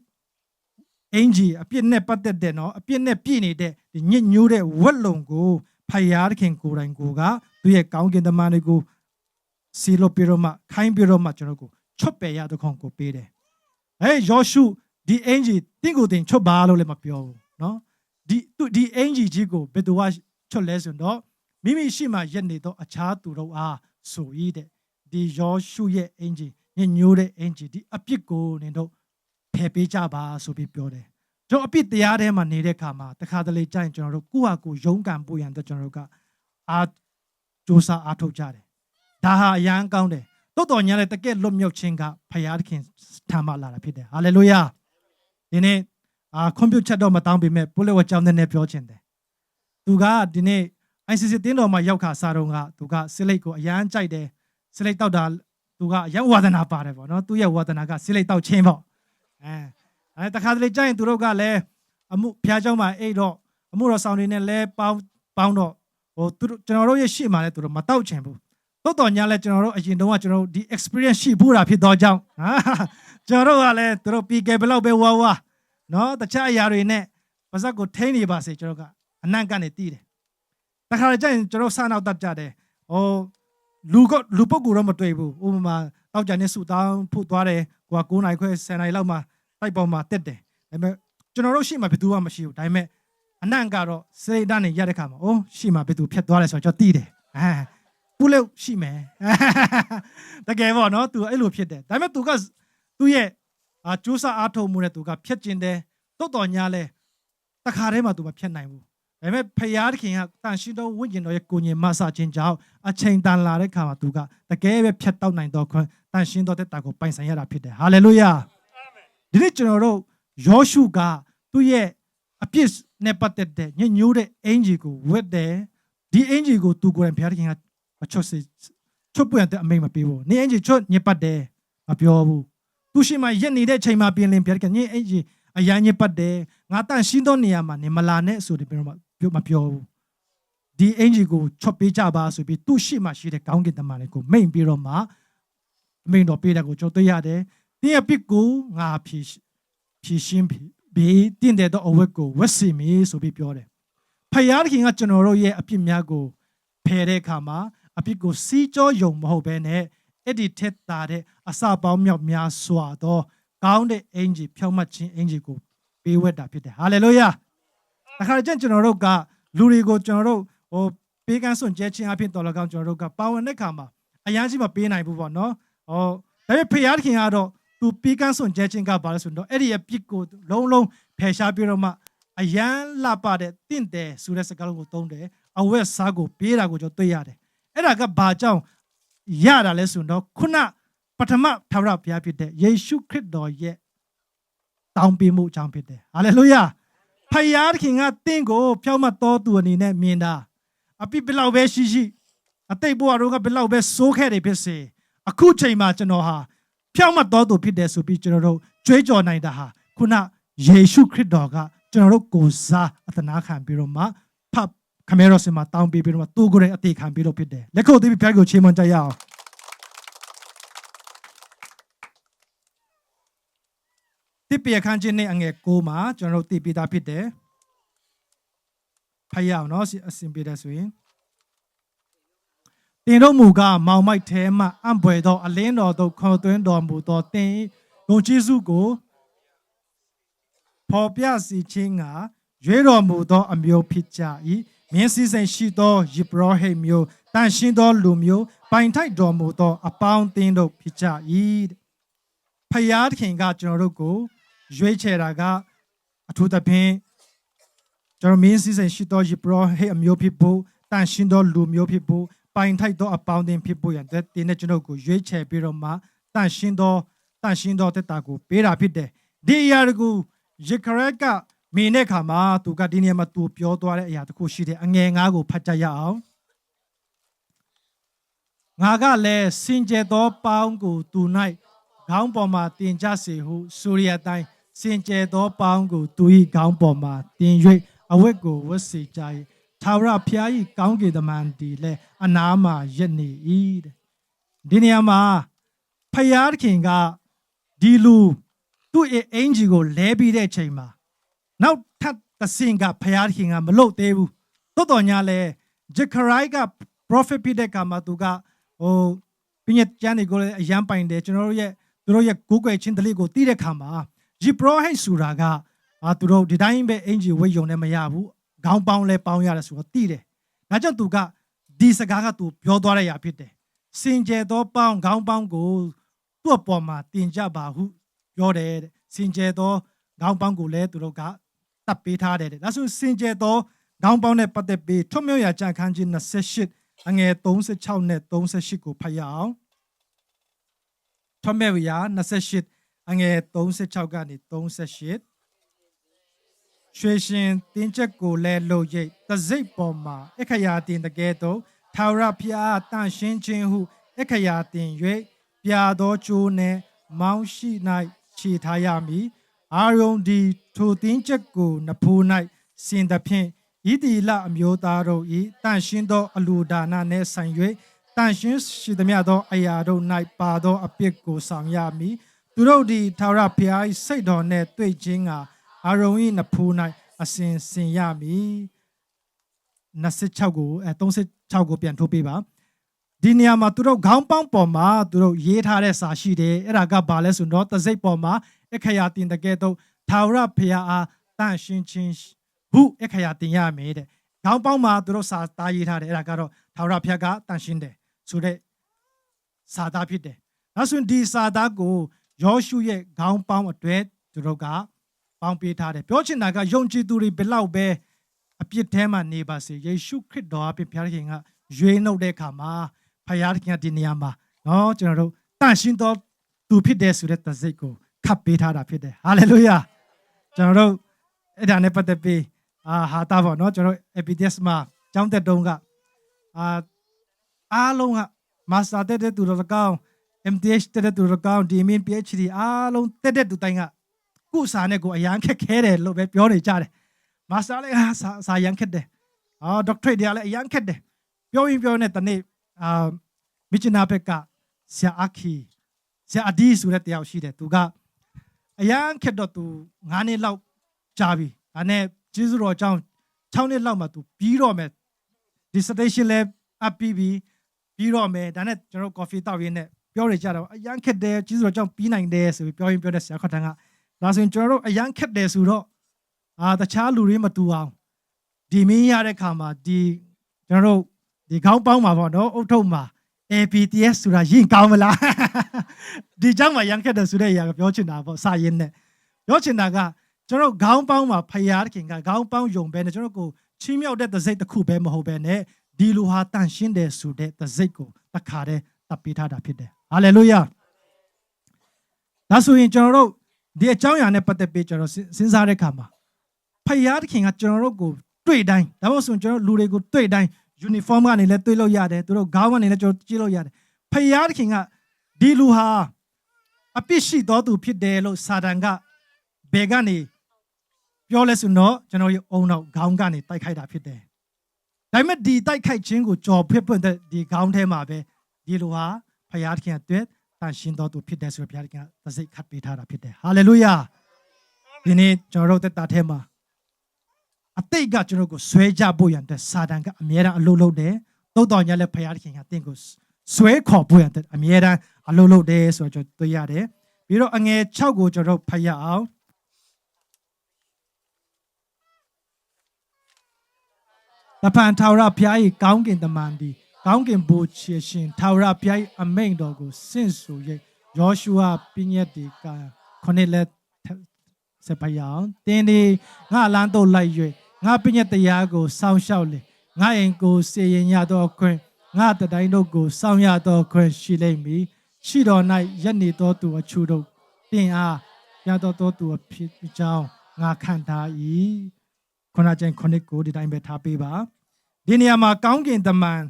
အင်ဂျီအပြစ်နဲ့ပတ်သက်တဲ့နော်အပြစ်နဲ့ပြည့်နေတဲ့ဒီညစ်ညိုးတဲ့ဝက်လုံကိုဖယားခင်ကိုယ်တိုင်ကိုကသူ့ရဲ့ကောင်းကင်တမန်တွေကိုစီလိုပြီးတော့မှခိုင်းပြီးတော့မှကျွန်တော်ကိုချွတ်ပယ်ရတဲ့ခေါင်ကိုပေးတယ်ယောရှုဒီအင်ဂျီတင်းကိုတင်ချွတ်ပါလို့လည်းမပြောဘူးနော်ဒီအင်ဂျီကြီးကိုဘယ်သူကချွတ်လဲဆိုတော့မိမိရှိမှရက်နေတော့အခြားသူတို့အားဆိုရတဲ့ဒီယောရှုရဲ့အင်ဂျီညညိုးတဲ့အင်ဂျီဒီအပြစ်ကိုနေတော့ဖယ်ပေးကြပါဆိုပြီးပြောတယ်ကျွန်တော်အပြစ်တရားထဲမှာနေတဲ့ခါမှာတခါတလေကြာရင်ကျွန်တော်တို့ကိုယ့်ဟာကိုယ်ရုန်းကန်ဖို့ရန်တော့ကျွန်တော်တို့ကစူးစမ်းအားထုတ်ကြတယ်ဒါဟာအရန်ကောင်းတယ်တိုးတော်ညာတဲ့တကယ်လွတ်မြောက်ခြင်းကဖယားသခင်ထမ်းမလာတာဖြစ်တယ်ဟာလေလုယာဒီနေ့ကွန်ပျူတာတော့မတောင်းပေမဲ့ပိုးလေဝကြောင်းနဲ့ပြောချင်တယ်သူကဒီနေ့ ICC တင်းတော်မှာရောက်ခါစားတော့ကသူကစစ်လိတ်ကိုအရန်ကြိုက်တယ်စစ်လိတ်တောက်တာသူကအရန်ဝါဒနာပါတယ်ပေါ့နော်သူရဲ့ဝါဒနာကစစ်လိတ်တောက်ချင်းပေါ့တခါတလေကြရင်သူတို့ကလည်းအမှုဖျားเจ้าမှာအိတ်တော့အမှုတော်ဆောင်တွေနဲ့လဲပေါင်းတော့သူတို့ကျွန်တော်တို့ရဲ့ရှေ့မှာလဲသူတို့မတောက်ချင်ဘူးတိုးတော်ညာလဲကျွန်တော်တို့အရင်တုန်းကကျွန်တော်တို့ဒီ experience ရှိဖို့တာဖြစ်တော့ကြောင်းကျွန်တော်တို့ကလည်းသူတို့ PK ဘလောက်ပဲဝါနော်တခြားအရာတွေနဲ့ပါဇက်ကိုထိန်းနေပါစေကျွန်တော်ကအနံ့ကနေတီးတယ်တခါကျရင်ကျွန်တော်စနောက်တတ်ကြတယ်လူပုဂ္ဂိုလ်တော့မတွေ့ဘူးဥပမာတောက်ကြနေဆူတောင်းဖို့သွားတယ်ကိုက9 နာရီခွဲ10 နာရီလောက်မှတိုက်ပေါ်မှာတက်တယ်ဒါပေမဲ့ကျွန်တော်တို့ရှိမှဘယ်သူမှမရှိဘူးဒါပေမဲ့အနံ့ကတော့စိတ်ဓာတ်နဲ့ရတဲ့ခါမှာရှိမှဘယ်သူဖြတ်သွားလဲဆိုတော့ကျွန်တော်တီးတယ်ပူလို့ရှိမယ်တကယ်ပေါ့နော်သူအဲ့လိုဖြစ်တယ်ဒါပေမဲ့သူကသူ့ရဲ့ကျိုးစားအားထုတ်မှုနဲ့သူကဖြတ်ကျင်တယ်တိုးတော်ညာလဲတခါတည်းမှသူမဖြတ်နိုင်ဘူးဒါပေမဲ့ဖယားခင်ကတန်ရှင်တော်ဝိညာဉ်တော်ရဲ့ကိုယ်ညင်မဆာခြင်းကြောင့်အချိန်တန်လာတဲ့ခါမှာသူကတကယ်ပဲဖြတ်တောက်နိုင်တော့ခွင့်တန်ရှင်တော်တဲ့တာကိုပိုင်ဆိုင်ရတာဖြစ်တယ်ဟာလေလုယာဒီနေ့ကျွန်တော်တို့ယောရှုကသူ့ရဲ့အပြစ်နဲ့ပတ်သက်တဲ့ညညိုးတဲ့အင်ဂျီကိုဝတ်တယ်ဒီအင်ဂျီကိုသူကိုယ်တိုင်ဖယားခင်ကချွတ်ပွင့်တဲ့အမိန်မပေးဘူးနေအင်ဂျီချွတ်ညစ်ပတ်တယ်မပြောဘူးသူရှိမှရက်နေတဲ့ချိန်မှာပြင်လင်ဖယားခင်ညအင်ဂျီအရန်ညစ်ပတ်တယ်ငါတန်ရှင်းသောနေရာမှာနေမလာနဲ့ဆိုတယ်ပြောမပြောဘူးဒီအင်ဂျီကိုချွတ်ပေးကြပါဆိုပြီးသူရှိမှရှိတဲ့ကောင်းကင်တမန်လေးကိုမိန်ပြီးတော့မှမိန်တော်ပေးတဲ့ကိုကြော်တွေ့ရတယ်တင်းအပစ်ကိုငါဖြည့်ရှင်းပြီးတင်းတဲ့တော့အဝတ်ကိုဝတ်စီမီဆိုပြီးပြောတယ်ဖယားခင်ကကျွန်တော်တို့ရဲ့အပြစ်များကိုဖယ်တဲ့အခါမှာအပြစ်ကိုစီးကြောယုံမဟုတ်ဘဲနဲ့အဲ့ဒီထက်တာတဲ့အစပေါင်းမြောက်များစွာသောကောင်းတဲ့အင်ဂျီဖြောင့်မတ်ခြင်းအင်ဂျီကိုပေးဝတ်တာဖြစ်တယ်ဟာလေလုယာတခါကျကျွန်တော်တို့က လူတွေကိုကျွန်တော်တို့ဟိုပေးကမ်းစွန့်ကြဲခြင်းအဖြစ်တော်လကောင်းကျွန်တော်တို့ကပါဝင်တဲ့ခါမှာအရန်ကြီးမပေးနိုင်ဘူးပေါ့နော်ဟောဒါပေမဲ့ဖခင်ကတော့သူပေးကမ်းစွန့်ကြဲခြင်းကဘာလဲဆိုတော့အဲ့ဒီရဲ့ပြစ်ကိုလုံးလုံးဖယ်ရှားပြီးတော့မှအရန်လှပတဲ့တင့်တယ်ဆိုတဲ့စကားလုံးကိုသုံးတယ်အဝက်စားကိုပေးတာကိုကျွန်တော်တွေ့ရတယ်အဲ့ဒါကဘာကြောင့်ရတာလဲဆိုတော့ခုနပထမထာဝရဘုရားဖြစ်တဲ့ယေရှုခရစ်တော်ရဲ့တောင်းပေးမှုအကြောင်းဖြစ်တယ်ဟာလေလုယာဖခင်ကတင့်ကိုဖြောင့်မတ်တော်သူအနေနဲ့မြင်တာအပြစ်ဘယ်လောက်ပဲရှိအတိတ်ဘဝတို့ကဘယ်လောက်ပဲစိုးခဲ့တယ်ဖြစ်စေအခုချိန်မှာကျွန်တော်ဟာဖြောင့်မတ်တော်သူဖြစ်တယ်ဆိုပြီးကျွန်တော်တို့ကြွေးကြော်နိုင်တာဟာခုနယေရှုခရစ်တော်ကကျွန်တော်တို့ကိုစားအသနာခံပြီးတော့မှဖတ်ခမဲတော်စင်မှာတောင်းပေးပြီးတော့မှသူကိုယ်ရဲ့အသေးခံပြီးတော့ဖြစ်တယ်လက်ခုပ်သေးပြီးဖျားကိုချေးမွမ်းကြရအောင်တိပိယခန်းချင်းနဲ့အငယ်9မှာကျွန်တော်တို့တည်ပြီးသားဖြစ်တယ်ဖတ်ရအောင်နော်အစဉ်ပြေတဲ့ဆိုရင်တင်တို့မူကမောင်မိုက်ထဲမှအံ့ဘွယ်သောအလင်းတော်သို့ခေါ်သွင်းတော်မူသောတင်ဂုဏ်ကျေးဇူးကိုဖော်ပြစီခြင်းကရွေးတော်မူသောအမျိုးဖြစ်ကြ၏မင်းစည်းစိမ်ရှိသောယေဘရဟိတ်မျိုးတန်ရှင်းသောလူမျိုးပိုင်ထိုက်တော်မူသောအပေါင်းအသင်းတို့ဖြစ်ကြ၏ဖယားသခင်ကကျွန်တော်တို့ကိုရွေးချယ်တာကအထူးသဖြင့်ကျွန်တော်မင်းစည်းစိမ်ရှိသောယေဘရဟိတ်အမျိုးဖြစ်ဖို့တန်ရှင်းသောလူမျိုးဖြစ်ဖို့ပိုင်ထိုက်သောအပေါင်းအသင်းဖြစ်ဖို့ရတဲ့တင်းနဲ့ကျွန်တော်ကိုရွေးချယ်ပြီးတော့မှတန်ရှင်းသောတက်တာကိုပေးတာဖြစ်တယ်ဒီအရာကိုယေခရက်ကမင်းတဲ့ခါမှာသူကဒီနေရာမှာသူပြောသွားတဲ့အရာတစ်ခုရှိတယ်အငယ်9ကိုဖတ်ကြရအောင်ငါကလည်းစင်ကြယ်သောပေါင်းကိုသူ၌ခေါင်းပေါ်မှာတင်ကြစေဟုဆိုရတိုင်းစင်ကြယ်သောပေါင်းကိုသူ၏ခေါင်းပေါ်မှာတင်၍အဝတ်ကိုဝတ်စေကြ၏ထာဝရဘုရား၏ကောင်းကင်တမန်ဒီလည်းအနားမှာရက်နေ၏တဲ့ဒီနေရာမှာဖယားခင်ကဒီလူသူ့ရဲ့အင်ဂျီကိုလဲပြီးတဲ့ချိန်မှာနောက်ထပ်တစ်ဆင့်ကဖယားခင်ကမလုပ်သေးဘူးတိုးတော်ညာလဲဂျေခရိုက်က prophet ဖြစ်တဲ့ကမှာသူကပြည့်ကျမ်းတွေကိုလည်းအရန်ပိုင်တယ်ကျွန်တော်တို့ရဲ့သူတို့ရဲ့ကိုးကွယ်ခြင်းတလေးကိုသိတဲ့ခါမှာဂျီပရိုဟိတ်ဆိုတာကသူတို့ဒီတိုင်းပဲအင်ဂျီဝေယုံနဲ့မရဘူးခေါင်းပေါင်းလဲပေါင်းရတယ်ဆိုတော့သိတယ်ဒါကြောင့်သူကဒီစကားကသူပြောသွားတဲ့အရာဖြစ်တယ်စင်ကြယ်သောပေါင်းခေါင်းပေါင်းကိုသူ့အပေါ်မှာတင်ကြပါဟုပြောတယ်တဲ့စင်ကြယ်သောခေါင်းပေါင်းကိုလည်းသူတို့ကတပ်ပေးထားတယ်တဲ့ဒါဆိုစင်ကြယ်သောခေါင်းပေါင်းနဲ့ပတ်သက်ပြီးထွတ်မြောက်ရာကြံခန်းကြီး28အငယ်36နဲ့38ကိုဖတ်ရအောင်ထွတ်မြောက်ရာ28အငယ်36ကနေ38ရွှေရှင်တင်းချက်ကိုလည်းလှုပ်ရိပ်တစိတ်ပေါ်မှာအခရာတင်တကယ်တော့ထာဝရဘုရားတန်ရှင်းခြင်းဟုအခရာတင်၍ပြာသောကျိုးနှင့်မောင်းရှိ၌ခြေထားရမည်အာရုံဒီထိုတင်းချက်ကိုနဖူး၌စင်သဖြင့်ဤတီလအမျိုးသားတို့ဤတန်ရှင်းသောအလူဒါနနှင့်ဆိုင်၍တန်ရှင်းရှိသမျှသောအရာတို့၌ပါသောအပြစ်ကိုဆောင်ရမည်သူတို့သည်ထာဝရဘုရား၏စိတ်တော်နှင့်တွေ့ခြင်းကအာရုံ၏နဖူး၌အစဉ်စင်ရမည်26ကို36ကိုပြန်ထုတ်ပေးပါဒီနေရာမှာသူတို့ခေါင်းပေါင်းပေါ်မှာသူတို့ရေးထားတဲ့စာရှိတယ်အဲ့ဒါကဘာလဲဆိုတော့တစိတ်ပေါ်မှာအခရာတင်တကယ်တော့ထာဝရဘုရားအားတန်ရှင်းခြင်းဟုအခရာတင်ရမယ်တဲ့ခေါင်းပေါင်းမှာသူတို့စာသားရေးထားတယ်အဲ့ဒါကတော့ထာဝရဘုရားကတန်ရှင်းတယ်ဆိုတဲ့စာသားဖြစ်တယ်ဒါဆိုရင်ဒီစာသားကိုယောရှုရဲ့ခေါင်းပေါင်းအတွက်သူတို့ကပေါင်းပေးထားတယ်ပြောချင်တာကယုံကြည်သူတွေဘယ်လောက်ပဲအပြစ်ထဲမှာနေပါစေယေရှုခရစ်တော်အပြစ်ဘုရားခင်ကရွေးနှုတ်တဲ့အခါမှာဖယားခင်ကဒီနေရာမှာနော်ကျွန်တော်တို့တန်ရှင်းတော်သူဖြစ်တဲ့ဆိုတဲ့တစိတ်ကိုခတ်ပေးထားတာဖြစ်တယ်ဟာလေလုယာကျွန်တော်တို့အဲ့ဒါနဲ့ပတ်သက်ပြီးဟာတာပေါ့နော်ကျွန်တော် EPDS မှာကျောင်းတက်တုန်းကအားလုံးကမာစတာတက်တဲ့သူတို့ကောင်း MTH တက်တဲ့သူတို့ကောင်း DMin PhD အားလုံးတက်တဲ့သူတိုင်းကကုစာနဲ့ကိုအရန်ခက်ခဲတယ်လို့ပဲပြောနေကြတယ်မာစတာလည်းစာရန်ခက်တယ်ဒေါက်ထရိတ်တွေလည်းအရန်ခက်တယ်ပြောရင်ပြောနေတနေ့မစ်ချနာဘက်ကဆရာအဒီဆိုတဲ့တယောက်ရှိတယ်သူကအရန်ခက်တော့သူ9နှစ်လောက်ကြာပြီဒါနဲ့ကျေးဇူးတော်အကြောင်း6နှစ်လောက်မှသူပြီးတော့မယ် dissertation လည်းအပ်ပြီးတော့မယ်ဒါနဲ့ကျွန်တော် coffee တောက်ရင်းနဲ့ပြောရကြတော့အရန်ခက်တယ်ကျေးဇူးတော်အကြောင်းပြီးနိုင်တယ်ဆိုပြီးပြောရင်ပြောတဲ့ဆရာခတ်တန်းကဒါဆိုရင်ကျွန်တော်တို့အရန်ခက်တယ်ဆိုတော့တခြားလူတွေမတူအောင် ဒီမင်းရတဲ့ခါမှာဒီကျွန်တော်တို့ဒီခေါင်းပေါင်းမှာပေါ့နော်အုတ်ထုပ်မှာ APTS ဆိုတာရင်ကောင်းမလားဒီကြောင့်မှရန်ခက်တယ်ဆိုတဲ့အရာကိုပြောချင်တာပေါ့စာရင်းနဲ့ပြောချင်တာကကျွန်တော်ခေါင်းပေါင်းမှာဖယားခင်ကခေါင်းပေါင်းယုံပဲနဲ့ကျွန်တော်ကိုချီးမြှောက်တဲ့သစိတ်တစ်ခုပဲမဟုတ်ပဲနဲ့ဒီလူဟာတန်ရှင်းတယ်ဆိုတဲ့သစိတ်ကိုတခါတည်းတပ်ပေးထားတာဖြစ်တယ်ဟာလေလုယာဒါဆိုရင်ကျွန်တော်တို့ဒီအကြောင်းအရာနဲ့ပတ်သက်ပြီးကျွန်တော်စဉ်းစားတဲ့အခါမှာဖယားခင်ကကျွန်တော်တို့ကိုတွေ့တိုင်းဒါမှမဟုတ်ဆိုကျွန်တော်လူတွေကိုတွေ့တိုင်း uniform ကနေလည်းတွေ့လို့ရတယ်သူတို့ခေါင်းကနေလည်းကျွန်တော်ကြည့်လို့ရတယ်ဖယားခင်ကဒီလူဟာအပြစ်ရှိတော်သူဖြစ်တယ်လို့စာတန်ကဘယ်ကနေပြောလဲဆိုတော့ကျွန်တော်ရဲ့အုံနောက်ခေါင်းကနေတိုက်ခိုက်တာဖြစ်တယ်ဒါပေမဲ့ဒီတိုက်ခိုက်ခြင်းကိုကြော်ဖွင့်ဖွင့်တဲ့ဒီခေါင်းထဲမှာပဲဒီလူဟာဖယားခင်အတွက်တန်ရှင်းတော်သူဖြစ်တယ်ဆိုတော့ဘုရားခင်ကသစိတ်ခတ်ပေးထားတာဖြစ်တယ်ဟာလေလုယာဒီနေ့ကျွန်တော်တို့တက်တာထဲမှာအတိတ်ကကျွန်တော်ကိုဆွဲကြဖို့ရတဲ့စာတန်ကအမြဲတမ်းအလုပ်လုပ်တယ်တိုးတော်ညလည်းဖယားခင်ကတင့်ကိုဆွဲခေါ်ဖို့ရတဲ့အမြဲတမ်းအလုပ်လုပ်တယ်ဆိုတော့ကျွန်တော်တွေ့ရတယ်ပြီးတော့အငယ်6ကိုကျွန်တော်ဖတ်ရအောင်တပန်ထာဝရဘုရား၏ကောင်းကင်တမန်သည်ကောင်းကင်ဘိုးချေရှင်ထာဝရဘုရား၏အမိန့်တော်ကိုဆင့်ဆို၍ယောရှုအာပညတ်ဒီကခုနှစ်လက်စပယံတင်းဒီငါလမ်းတို့လိုက်၍ငါပညတ်တရားကိုစောင့်ရှောက်လေငါအိမ်ကိုစေရင်ရသောခွင့်ငါတတိုင်းတို့ကိုစောင့်ရသောခွင့်ရှိလိမ့်မည်ရှိတော်၌ရက်နေသောသူအချို့တို့တင်အားရသောသူအဖြစ်ကြောင်းငါခံထား၏ခုနကျန်ခုနှစ်ကိုဒီတိုင်းပဲထားပေးပါဒီနေရာမှာကောင်းကင်တမန်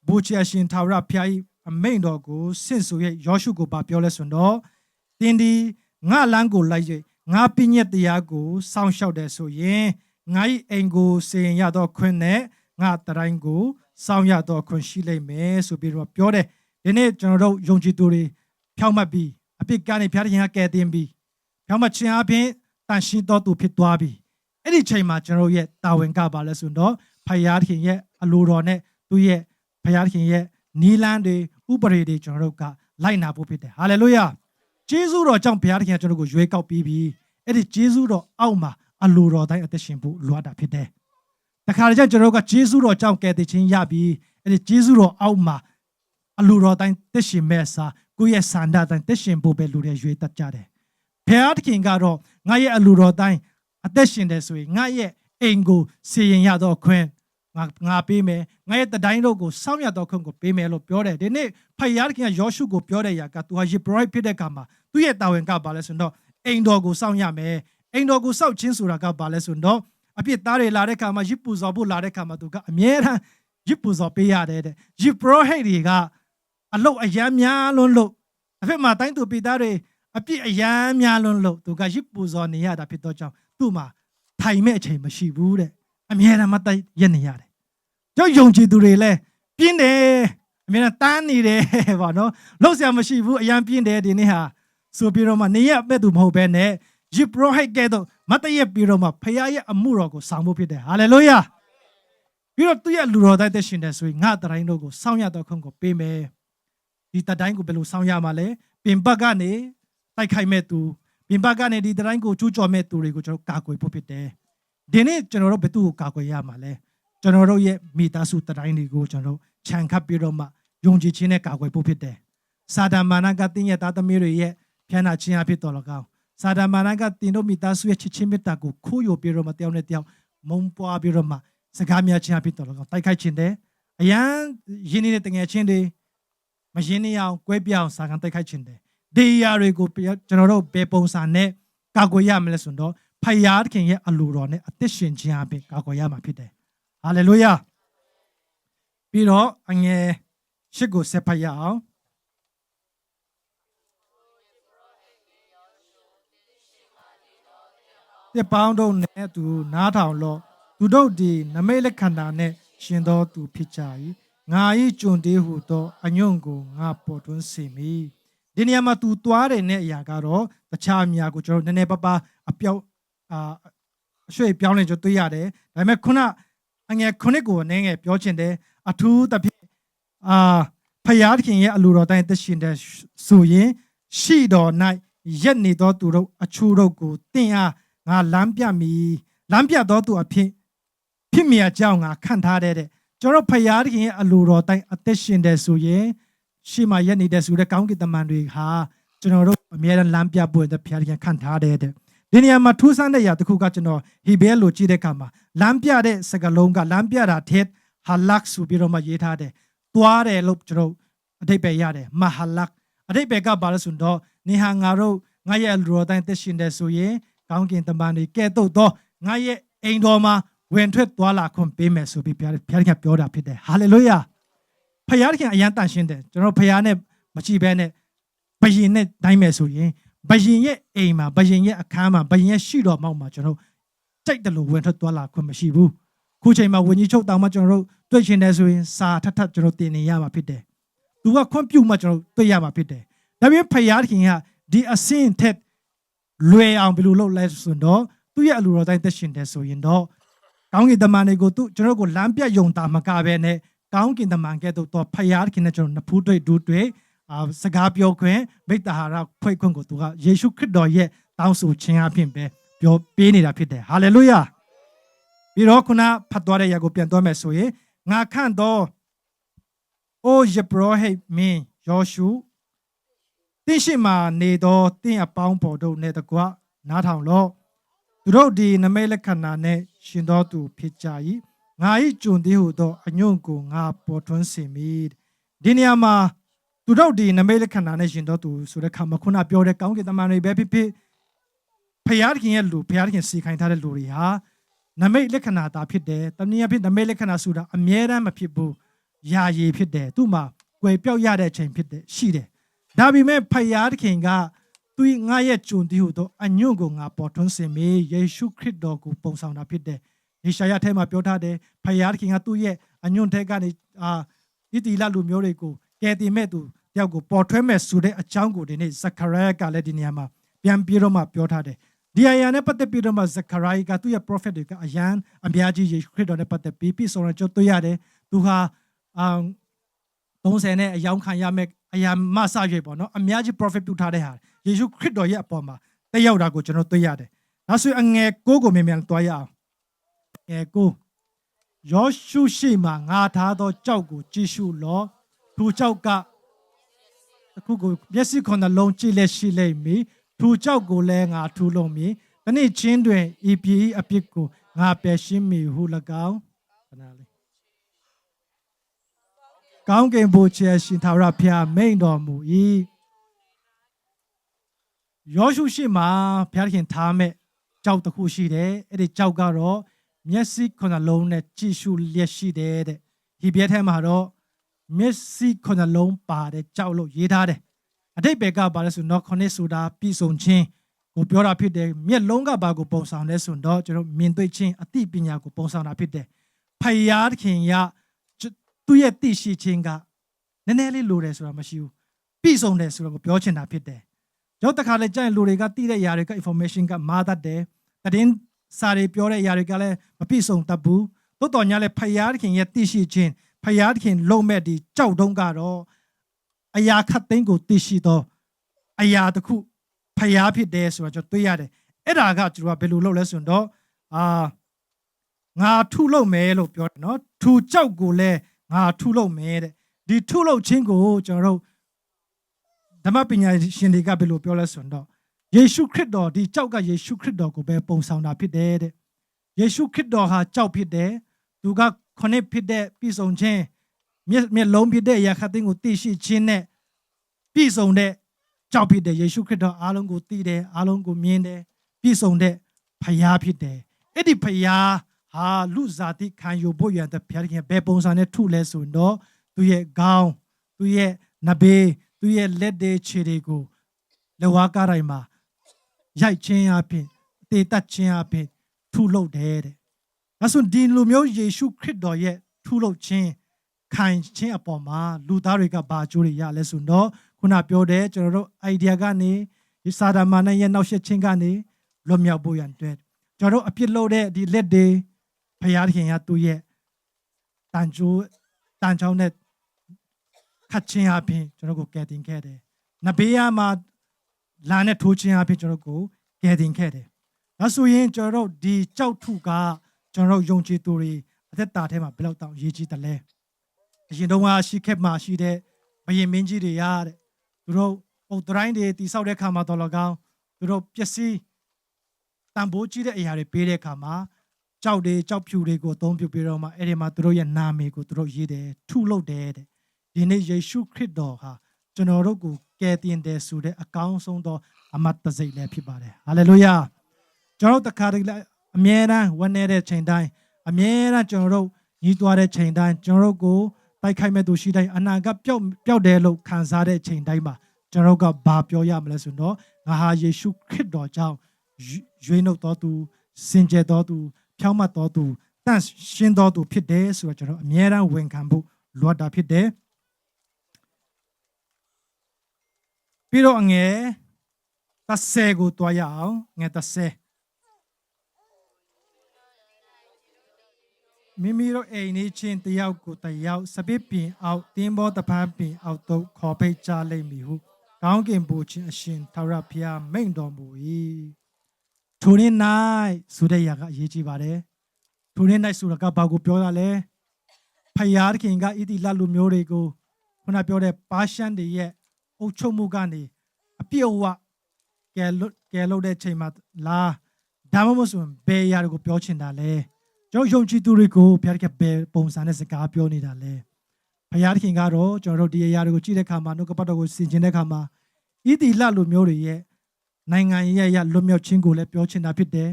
ဘူချာရှင်ထာဝရဘုရား၏အမိန့်တော်ကိုဆင့်ဆို၍ယောရှုကိုပြောလဲဆိုတော့တင်းဒီငါလမ်းကိုလိုက်၍ငါပညတ်တရားကိုစောင့်ရှောက်တယ်ဆိုရင်ငါ၏အိမ်ကိုစေရင်ရသောခွင့်နဲ့ငါတတိုင်းကိုစောင့်ရသောခွင့်ရှိလိမ့်မယ်ဆိုပြီးတော့ပြောတယ်ဒီနေ့ကျွန်တော်တို့ယုံကြည်သူတွေဖြောင့်မတ်ပြီးအပြစ်ကနေဘုရားခင်ကကယ်တင်ပြီးဖြောင့်မတ်ခြင်းအပြင်တန်ရှင်းတော်သူဖြစ်သွားပြီအဲ့ဒီချိန်မှာကျွန်တော်ရဲ့တာဝန်ကပါလဲဆိုတော့ဖယားခင်ရဲ့အလိုတော်နဲ့သူ့ရဲ့ဖယားခင်ရဲ့နီလန်းတွေဥပဒေတွေကျွန်တော်တို့ကလိုက်နာဖို့ဖြစ်တယ်ဟာလေလုယာဂျေဇုတော်ကြောင့်ဘုရားခင်ကကျွန်တော်ကိုရွေးကောက်ပြီးပြီအဲ့ဒီဂျေဇုတော်အောက်မှာအလိုတော်တိုင်းအသက်ရှင်ဖို့လိုအပ်တာဖြစ်တယ်တခါတည်းကျွန်တော်တို့ကဂျေဇုတော်ကြောင့်ကယ်တင်ခြင်းရပြီးအဲ့ဒီဂျေဇုတော်အောက်မှာအလိုတော်တိုင်းသက်ရှင်မဲ့စာကိုယ့်ရဲ့စန္ဒတိုင်းသက်ရှင်ဖို့ပဲလူတွေရွေးတတ်ကြတယ်ဘုရားခင်ကတော့ငါရဲ့အလိုတော်တိုင်းအသက်ရှင်တယ်ဆိုရင်ငါရဲ့အိမ်ကိုစီရင်ရတော့ခွင့်ငါပေးမယ်ငါရဲ့တတိုင်းတို့ကိုစောင့်ရတော့ခွင့်ကိုပေးမယ်လို့ပြောတယ်ဒီနေ့ဖယားခင်ကယောရှုကိုပြောတဲ့ຢာကသူဟာယေဘရစ်ဖြစ်တဲ့အခါမှာသူ့ရဲ့တာဝန်ကပါလဲဆိုတော့အိမ်တော်ကိုစောင့်ရမယ်အိမ်တော်ကိုစောင့်ခြင်းဆိုတာကပါလဲဆိုတော့အပြစ်သားတွေလာတဲ့အခါမှာရစ်ပူဇော်ဖို့လာတဲ့အခါမှာသူကအမြဲတမ်းရစ်ပူဇော်ပေးရတယ်တဲ့ယေဘရဟိတ်တွေကအလုတ်အယမ်းများလွန်းလို့အဖေမှာတိုင်းသူပိသားတွေအပြစ်အယမ်းများလွန်းလို့သူကရစ်ပူဇော်နေရတာဖြစ်တော့ကြောင့်သူ့မှာထိုင်မဲ့အချိန်မရှိဘူးတဲ့အမြဲတမ်းမတိုက်ရက်နေရတယ်ကြောက်ယုံကြည်သူတွေလည်းပြင်းတယ်အမြဲတမ်းတန်းနေတယ်ပေါ့နော်လှုပ်ရှားမရှိဘူးအယမ်းပြင်းတယ်ဒီနေ့ဟာဆိုပြီးတော့မှနေရမဲ့သူမဟုတ်ဘဲနဲ့ယေဘရဟိတ်ကဲ့သို့မတည့်ရပြီးတော့မှဖခင်ရဲ့အမှုတော်ကိုဆောင်ဖို့ဖြစ်တယ်ဟာလေလုယာပြီးတော့သူ့ရဲ့လူတော်တိုင်းသက်ရှင်တယ်ဆိုရင်ငါတတိုင်းတို့ကိုစောင့်ရတော့ခွင့်ကိုပေးမယ်ဒီတတိုင်းကိုဘယ်လိုစောင့်ရမှာလဲပင်ပတ်ကနေတိုက်ခိုက်မဲ့သူပင်ပတ်ကနေဒီတတိုင်းကိုကျူးကျော်မဲ့သူတွေကိုကျွန်တော်ကာကွယ်ဖို့ဖြစ်တယ်ဒီနေ့ကျွန်တော်တို့ဘယ်သူကိုကာကွယ်ရမှာလဲကျွန်တော်တို့ရဲ့မိသားစုတတိုင်းတွေကိုကျွန်တော်ခြံခတ်ပြီးတော့မှယုံကြည်ခြင်းနဲ့ကာကွယ်ဖို့ဖြစ်တယ်စာတန်မာနကတင်းရဲ့သားသမီးတွေရဲ့ဖြန်းနာခြင်းအဖြစ်တော်၎င်းစာတန်မာနကတင်းတို့မိသားစုရဲ့ချစ်ချင်းမေတ္တာကိုခိုးယူပြီးတော့မှတယောက်နဲ့တယောက်မုံပွားပြီးတော့မှစကားများခြင်းအဖြစ်တော်၎င်းတိုက်ခိုက်ခြင်းတဲ့အရန်ရင်းနေတဲ့တငယ်ချင်းတွေမရင်းနေအောင်ကွဲပြားအောင်စာကန်တိုက်ခိုက်ခြင်းတဲ့ဒီအရာတွေကိုကျွန်တော်တို့ဘယ်ပုံစံနဲ့ကာကွယ်ရမလဲဆိုတော့ဖယားခင်ရဲ့အလိုတော်နဲ့အသက်ရှင်ခြင်းအပြင်ကာကွယ်ရမှာဖြစ်တယ်ဟာလေလုယာပြီးတော့အငယ်ရှစ်ကိုဆက်ဖတ်ရအောင်ဒီပေါင်းတို့နဲ့သူနားထောင်လို့သူတို့ဒီနမိတ်လက္ခဏာနဲ့ရှင်တော်သူဖြစ်ကြ၏ငါ၏ကျွန်တေးဟုသောအညွန့်ကိုငါပေါ်ထွန်းစေမည်ဒီနေရာမှာသူသွားတယ်နဲ့အရာကတော့တခြားအများကိုကျွန်တော်နည်းနည်းပါးပါးအပြောက်အရွှေ့ပြောင်းနေကြတွေ့ရတယ်ဒါပေမဲ့ခုနအငယ်ခုနှစ်ကိုအနေငယ်ပြောချင်တယ်အထူးသဖြင့်ဖယားခင်ရဲ့အလိုတော်တိုင်းသက်ရှင်တဲ့ဆိုရင်ရှိတော်၌ရက်နေသောသူတို့အချို့တို့ကိုတင့်အားငါလမ်းပြမည်လမ်းပြသောသူအဖြစ် ဖြစ်မြတ်ကြောင်းငါခံထားတဲ့ကျွန်တော်ဖယားတခင်ရဲ့အလိုတော်တိုင်းအသက်ရှင်တဲ့ဆိုရင်ရှေ့မှာရက်နေတဲ့ဆိုတဲ့ကောင်းကင်တမန်တွေဟာကျွန်တော်တို့အမြဲတမ်းလမ်းပြဖို့တဲ့ဖယားတခင်ခံထားတဲ့ဒီနေရာမှာထူးဆန်းတဲ့ຢာတစ်ခုကကျွန်တော်ဟေဘဲလိုကြည့်တဲ့အခါမှာလမ်းပြတဲ့စကားလုံးကလမ်းပြတာထက်ဟာလက်ဆိုပြီးတော့မှရေးထားတယ်တွားတယ်လို့ကျွန်တော်အဓိပ္ပာယ်ရတယ်မဟာလက်အဓိပ္ပာယ်ကဘာလို့ဆိုတော့နေဟာငါတို့ငါရဲ့အလိုတော်တိုင်းသက်ရှင်တဲ့ဆိုရင်ကောင်းကင်တမန်တွေကဲ့သို့သောငါရဲ့အိမ်တော်မှာဝင်ထွက်သွားလာခွင့်ပေးမယ်ဆိုပြီးဘုရားခင်ပြောတာဖြစ်တယ်ဟာလေလုယာဘုရားခင်အယံတန်ရှင်းတယ်ကျွန်တော်ဘုရားနဲ့မကြည့်ဘဲနဲ့ဘယင်နဲ့တိုင်းမယ်ဆိုရင်ဘယင်ရဲ့အိမ်မှာဘယင်ရဲ့အခန်းမှာဘယင်ရဲ့ရှိတော်မောက်မှာကျွန်တော်ကြိုက်တယ်လို့ဝင်ထွက်သွားလာခွင့်မရှိဘူးခုချိန်မှာဝิญဉ်ချုပ်တောင်မှကျွန်တော်တို့တွေ့ရှင်တယ်ဆိုရင်စာထထကျွန်တော်တင်နေရမှာဖြစ်တယ်သူကခွင့်ပြုမှကျွန်တော်တွေ့ရမှာဖြစ်တယ်ဒါပေမဲ့ဘုရားခင်ကဒီအစင်းထက်လွယ်အောင်ဘယ်လိုလုပ်လဲဆိုတော့သူ့ရဲ့အလိုတော်တိုင်းသက်ရှင်တယ်ဆိုရင်တော့ကောင်းကင်တမန်တွေကိုသူကျွန်တော်ကိုလမ်းပြယုံတာမကဘဲနဲ့ကောင်းကင်တမန်ကဲ့သို့တော့ဖယားခင်နဲ့ကျွန်တော်နဖူးတွေ့ဒူးတွေ့စကားပြောခွင့်မိတ္တဟာရဖွင့်ခွင့်ကိုသူကယေရှုခရစ်တော်ရဲ့တောင်းဆိုခြင်းအဖြစ်ပဲပြောပေးနေတာဖြစ်တယ်ဟာလေလုယာပြီးတော့ခုနဖတ်သွားတဲ့ຢာကိုပြန်သွားမယ်ဆိုရင်ငါခန့်တော့အိုယေဘရဟိတ်မင်းယောရှုတင်းရှိမှနေတော့တင်းအပေါင်းပေါ်တို့နဲ့တကွနားထောင်လို့သူတို့ဒီနမိတ်လက္ခဏာနဲ့ရှင်တော်သူဖြစ်ကြ၏ငါ၏ကျွန်သေးဟုသောအညွန့်ကိုငါပေါ်ထွန်းစေမည်ဒီနေရာမှာသူတို့ဒီနမိတ်လက္ခဏာနဲ့ရှင်တော်သူဆိုတဲ့ခါမှာခုနပြောတဲ့ကောင်းကင်တမန်တွေပဲဖြစ်ဖြစ်ဖယားခင်ရဲ့လူဖယားခင်စီခိုင်းထားတဲ့လူတွေဟာနမိတ်လက္ခဏာတာဖြစ်တယ်တနည်းအားဖြင့်နမိတ်လက္ခဏာဆိုတာအမြဲတမ်းမဖြစ်ဘူးယာယီဖြစ်တယ်သူ့မှာကွယ်ပြောက်ရတဲ့အချိန်ဖြစ်တယ်ရှိတယ်ဒါပေမဲ့ဖယားခင်ကသူငါရဲ့ကျွန်သေးဟုသောအညွန့်ကိုငါပေါ်ထွန်းစေမည်ယေရှုခရစ်တော်ကိုပုံဆောင်တာဖြစ်တယ်ယေရှာယထဲမှာပြောထားတယ်ဖယားခင်ကသူ့ရဲ့အညွန့်ထဲကနေဣတိလလူမျိုးတွေကိုကယ်တင်မဲ့သူတယောက်ကိုပေါ်ထွန်းမဲ့ဆိုတဲ့အကြောင်းကိုဒီနေ့ဇခရယကလည်းဒီနေရာမှာပြန်ပြီးတော့မှပြောထားတယ်ဒီအရာနဲ့ပတ်သက်ပြီးတော့မှဇခရယကသူ့ရဲ့ prophet တွေကအယံအများကြီးယေရှုခရစ်တော်နဲ့ပတ်သက်ပြီးပြည့်စုံတဲ့ကြွတွေ့ရတယ်သူဟာ30နဲ့အယောင်ခံရမဲ့အရာမဆရွေပေါ့နော်အများကြီး prophet ပြုထားတဲ့ဟာယေရှုခရစ်တော်ရဲ့အပေါ်မှာတက်ရောက်တာကိုကျွန်တော်တွေ့ရတယ်။ဒါဆိုအငယ်9ကိုမြန်မြန်တွားရအောင်။ငယ်9ယောရှုရှိမှငါထားသောကြောက်ကိုကြည့်ရှုလော့။ထိုကြောက်ကအခုကိုမျက်စိခုနှလုံးကြည့်လက်ရှိလိမ့်မည်။ထိုကြောက်ကိုလည်းငါထူလုံးမည်။တနေ့ချင်းတွင်ဤပြည်အပြစ်ကိုငါပယ်ရှင်းမည်ဟု၎င်းခဏလေးကောင်းကင်ဘုရားရှင်သာရဖျားမိန်တော်မူ၏ယောရှုရှိမှဘုရားခင်ထားမဲ့ကြောက်တစ်ခုရှိတယ်အဲ့ဒီကြောက်ကတော့မျက်စိခုနှလုံးနဲ့ကြည့်ရှုလျက်ရှိတယ်တဲ့ဒီပြဲထဲမှာတော့မျက်စိခုနှလုံးပါတဲ့ကြောက်လို့ရေးထားတယ်အတိတ်ဘက်ကပါလဲဆိုတော့ခொနစ်ဆိုတာပြည်စုံခြင်းကိုပြောတာဖြစ်တယ်မျက်လုံးကဘာကိုပုံဆောင်လဲဆိုတော့ကျွန်တော်မြင်တွေ့ခြင်းအသိပညာကိုပုံဆောင်တာဖြစ်တယ်ဖယားခင်ရသူ့ရဲ့သိရှိခြင်းကနည်းနည်းလေးလိုတယ်ဆိုတာမရှိဘူးပြည်စုံတယ်ဆိုတော့ကိုပြောချင်တာဖြစ်တယ်ရောက်တခါလေကြာရင်လူတွေကသိတဲ့အရာတွေက information ကမာတတ်တယ်တည်င်းစာတွေပြောတဲ့အရာတွေကလည်းမပြည့်စုံတတ်ဘူးတိုးတော်ညာလဲဖယားခင်ရဲ့သိရှိခြင်းဖယားခင်လုံမဲ့ဒီကြောက်တုံးကတော့အရာခတ်သိမ်းကိုသိရှိတော့အရာတစ်ခုဖယားဖြစ်တယ်ဆိုတော့ကျွန်တော်တွေ့ရတယ်အဲ့ဒါကကျွန်တော်ကဘယ်လိုလုပ်လဲဆိုတော့ငါထုလုပ်မယ်လို့ပြောတယ်နော်ထူကြောက်ကိုလည်းငါထုလုပ်မယ်တဲ့ဒီထုလုပ်ခြင်းကိုကျွန်တော်တို့ဓမ္မပညာရှင်တွေကဘယ်လိုပြောလဲဆိုတော့ယေရှုခရစ်တော်ဒီကြောက်ကယေရှုခရစ်တော်ကိုပဲပုံဆောင်တာဖြစ်တယ်တဲ့ယေရှုခရစ်တော်ဟာကြောက်ဖြစ်တယ်သူကခုနှစ်ဖြစ်တဲ့ပြည်စုံခြင်းမျက်လုံးဖြစ်တဲ့အရာခတ်သိမ်းကိုသိရှိခြင်းနဲ့ပြည်စုံတဲ့ကြောက်ဖြစ်တယ်ယေရှုခရစ်တော်အားလုံးကိုသိတယ်အားလုံးကိုမြင်တယ်ပြည်စုံတဲ့ဖယားဖြစ်တယ်အဲ့ဒီဖယားဟာလူစားတိခံယူဖို့ရတဲ့ဖယားခင်ဘယ်ပုံစံနဲ့ထုလဲဆိုတော့သူရဲ့ခေါင်းသူရဲ့နဘေးသူရဲ့လက်တွေခြေတွေကိုလက်ဝါးကားတိုင်းမှာရိုက်ခြင်းအပြင်တေတတ်ခြင်းအပြင်ထုလုပ်တယ်တဲ့။ဒါဆိုဒီလူမျိုးယေရှုခရစ်တော်ရဲ့ထုလုပ်ခြင်းခံခြင်းအပေါ်မှာလူသားတွေကဘာကြိုးတွေရလဲဆိုတော့ခုနပြောတဲ့ကျွန်တော်တို့ idea ကနေဒီစာဒမာနရဲ့နောက်ဆက်ခြင်းကနေလွတ်မြောက်ဖို့ရန်အတွက်ကျွန်တော်တို့အပြစ်လုပ်တဲ့ဒီလက်တွေဖယားခင်ကသူ့ရဲ့တန်ချိုးနဲ့ခတ်ခြင်းအပြင်ကျွန်တော်ကိုကယ်တင်ခဲ့တယ်။နဘေးယာမှာလာနဲ့ထိုးခြင်းအပြင်ကျွန်တော်ကိုကယ်တင်ခဲ့တယ်။ဒါဆိုရင်ကျွန်တော်တို့ဒီကြောက်ထုက ကျွန်တော်ယုံကြည်သူတွေအသက်တာထဲမှာဘယ်လောက်တောင်ရေးကြီးတယ်လဲအရင်တုန်းကရှိခဲ့မှရှိတဲ့ဘယင်မင်းကြီးတွေရတဲ့သူတို့ပုံတိုင်းတွေတိဆောက်တဲ့ခါမှာတော်လကောင်းသူတို့ပျက်စီးတန်ဖိုးကြီးတဲ့အရာတွေပေးတဲ့ခါမှာကြောက်ဖြူတွေကိုအသုံးပြုပြီးတော့မှအဲ့ဒီမှာသူတို့ရဲ့နာမည်ကိုသူတို့ရေးတယ်ထုလုပ်တယ်တဲ့ဒီနေ့ယေရှုခရစ်တော်ဟာကျွန်တော်တို့ကိုကယ်တင်တယ်ဆိုတဲ့အကောင်းဆုံးသောအမတ်တစိတ်လည်းဖြစ်ပါတယ်ဟာလေလုယာကျွန်တော်တခါတည်းအမြဲတမ်းဝန်နေတဲ့ချိန်တိုင်းအမြဲတမ်းကျွန်တော်တို့ညီးသွားတဲ့ချိန်တိုင်းကျွန်တော်တို့ကိုတိုက်ခိုက်မဲ့သူရှိတိုင်းအနာကပျောက်တယ်လို့ခံစားတဲ့ချိန်တိုင်းမှာကျွန်တော်ကဘာပြောရမလဲဆိုတော့ငါဟာယေရှုခရစ်တော်ကြောင့်ရွေးနှုတ်တော်သူစင်ကြယ်တော်သူဖြောင့်မတ်တော်သူတန့်ရှင်းတော်သူဖြစ်တယ်ဆိုတော့ကျွန်တော်အမြဲတမ်းဝန်ခံဖို့လိုအပ်တာဖြစ်တယ်ပြီးတော့ငယ်30ကိုတွားရအောင်ငယ်30မိမိတို့အိမ်နေချင်းတယောက်ကိုတယောက်စပစ်ပင်အောက်တင်းဘောတပန်းပင်အောက်သို့ခေါ်ဖိတ်ကြလိမ့်မည်ဟုကောင်းကင်ဘုရားအရှင်ထာဝရဘုရားမိန့်တော်မူ၏ထိုနေ့၌ဆိုတဲ့ຢာကအရေးကြီးပါတယ်ထိုနေ့၌ဆိုတာကဘာကိုပြောတာလဲဖယားသခင်ကဣတိလလူမျိုးတွေကိုခုနပြောတဲ့ပါရှန်တွေရဲ့အုပ်ချုပ်မှုကနေအပြည့်အဝကယ်လို့တဲ့ချိန်မှာလားဒါမှမဟုတ်ဆိုရင်ဘယ်ຢာတွေကိုပြောချင်တာလဲကျွန်တော်ယုံကြည်သူတွေကိုဘုရားသခင်ဘယ်ပုံစံနဲ့စကားပြောနေတာလဲဘုရားသခင်ကတော့ကျွန်တော်တို့ဒီအရာတွေကိုကြည့်တဲ့အခါမှာနှုတ်ကပတ်တော်ကိုဆင်ခြင်တဲ့အခါမှာဣတိလလူမျိုးတွေရဲ့နိုင်ငံရေးရလွတ်မြောက်ခြင်းကိုလည်းပြောချင်တာဖြစ်တယ်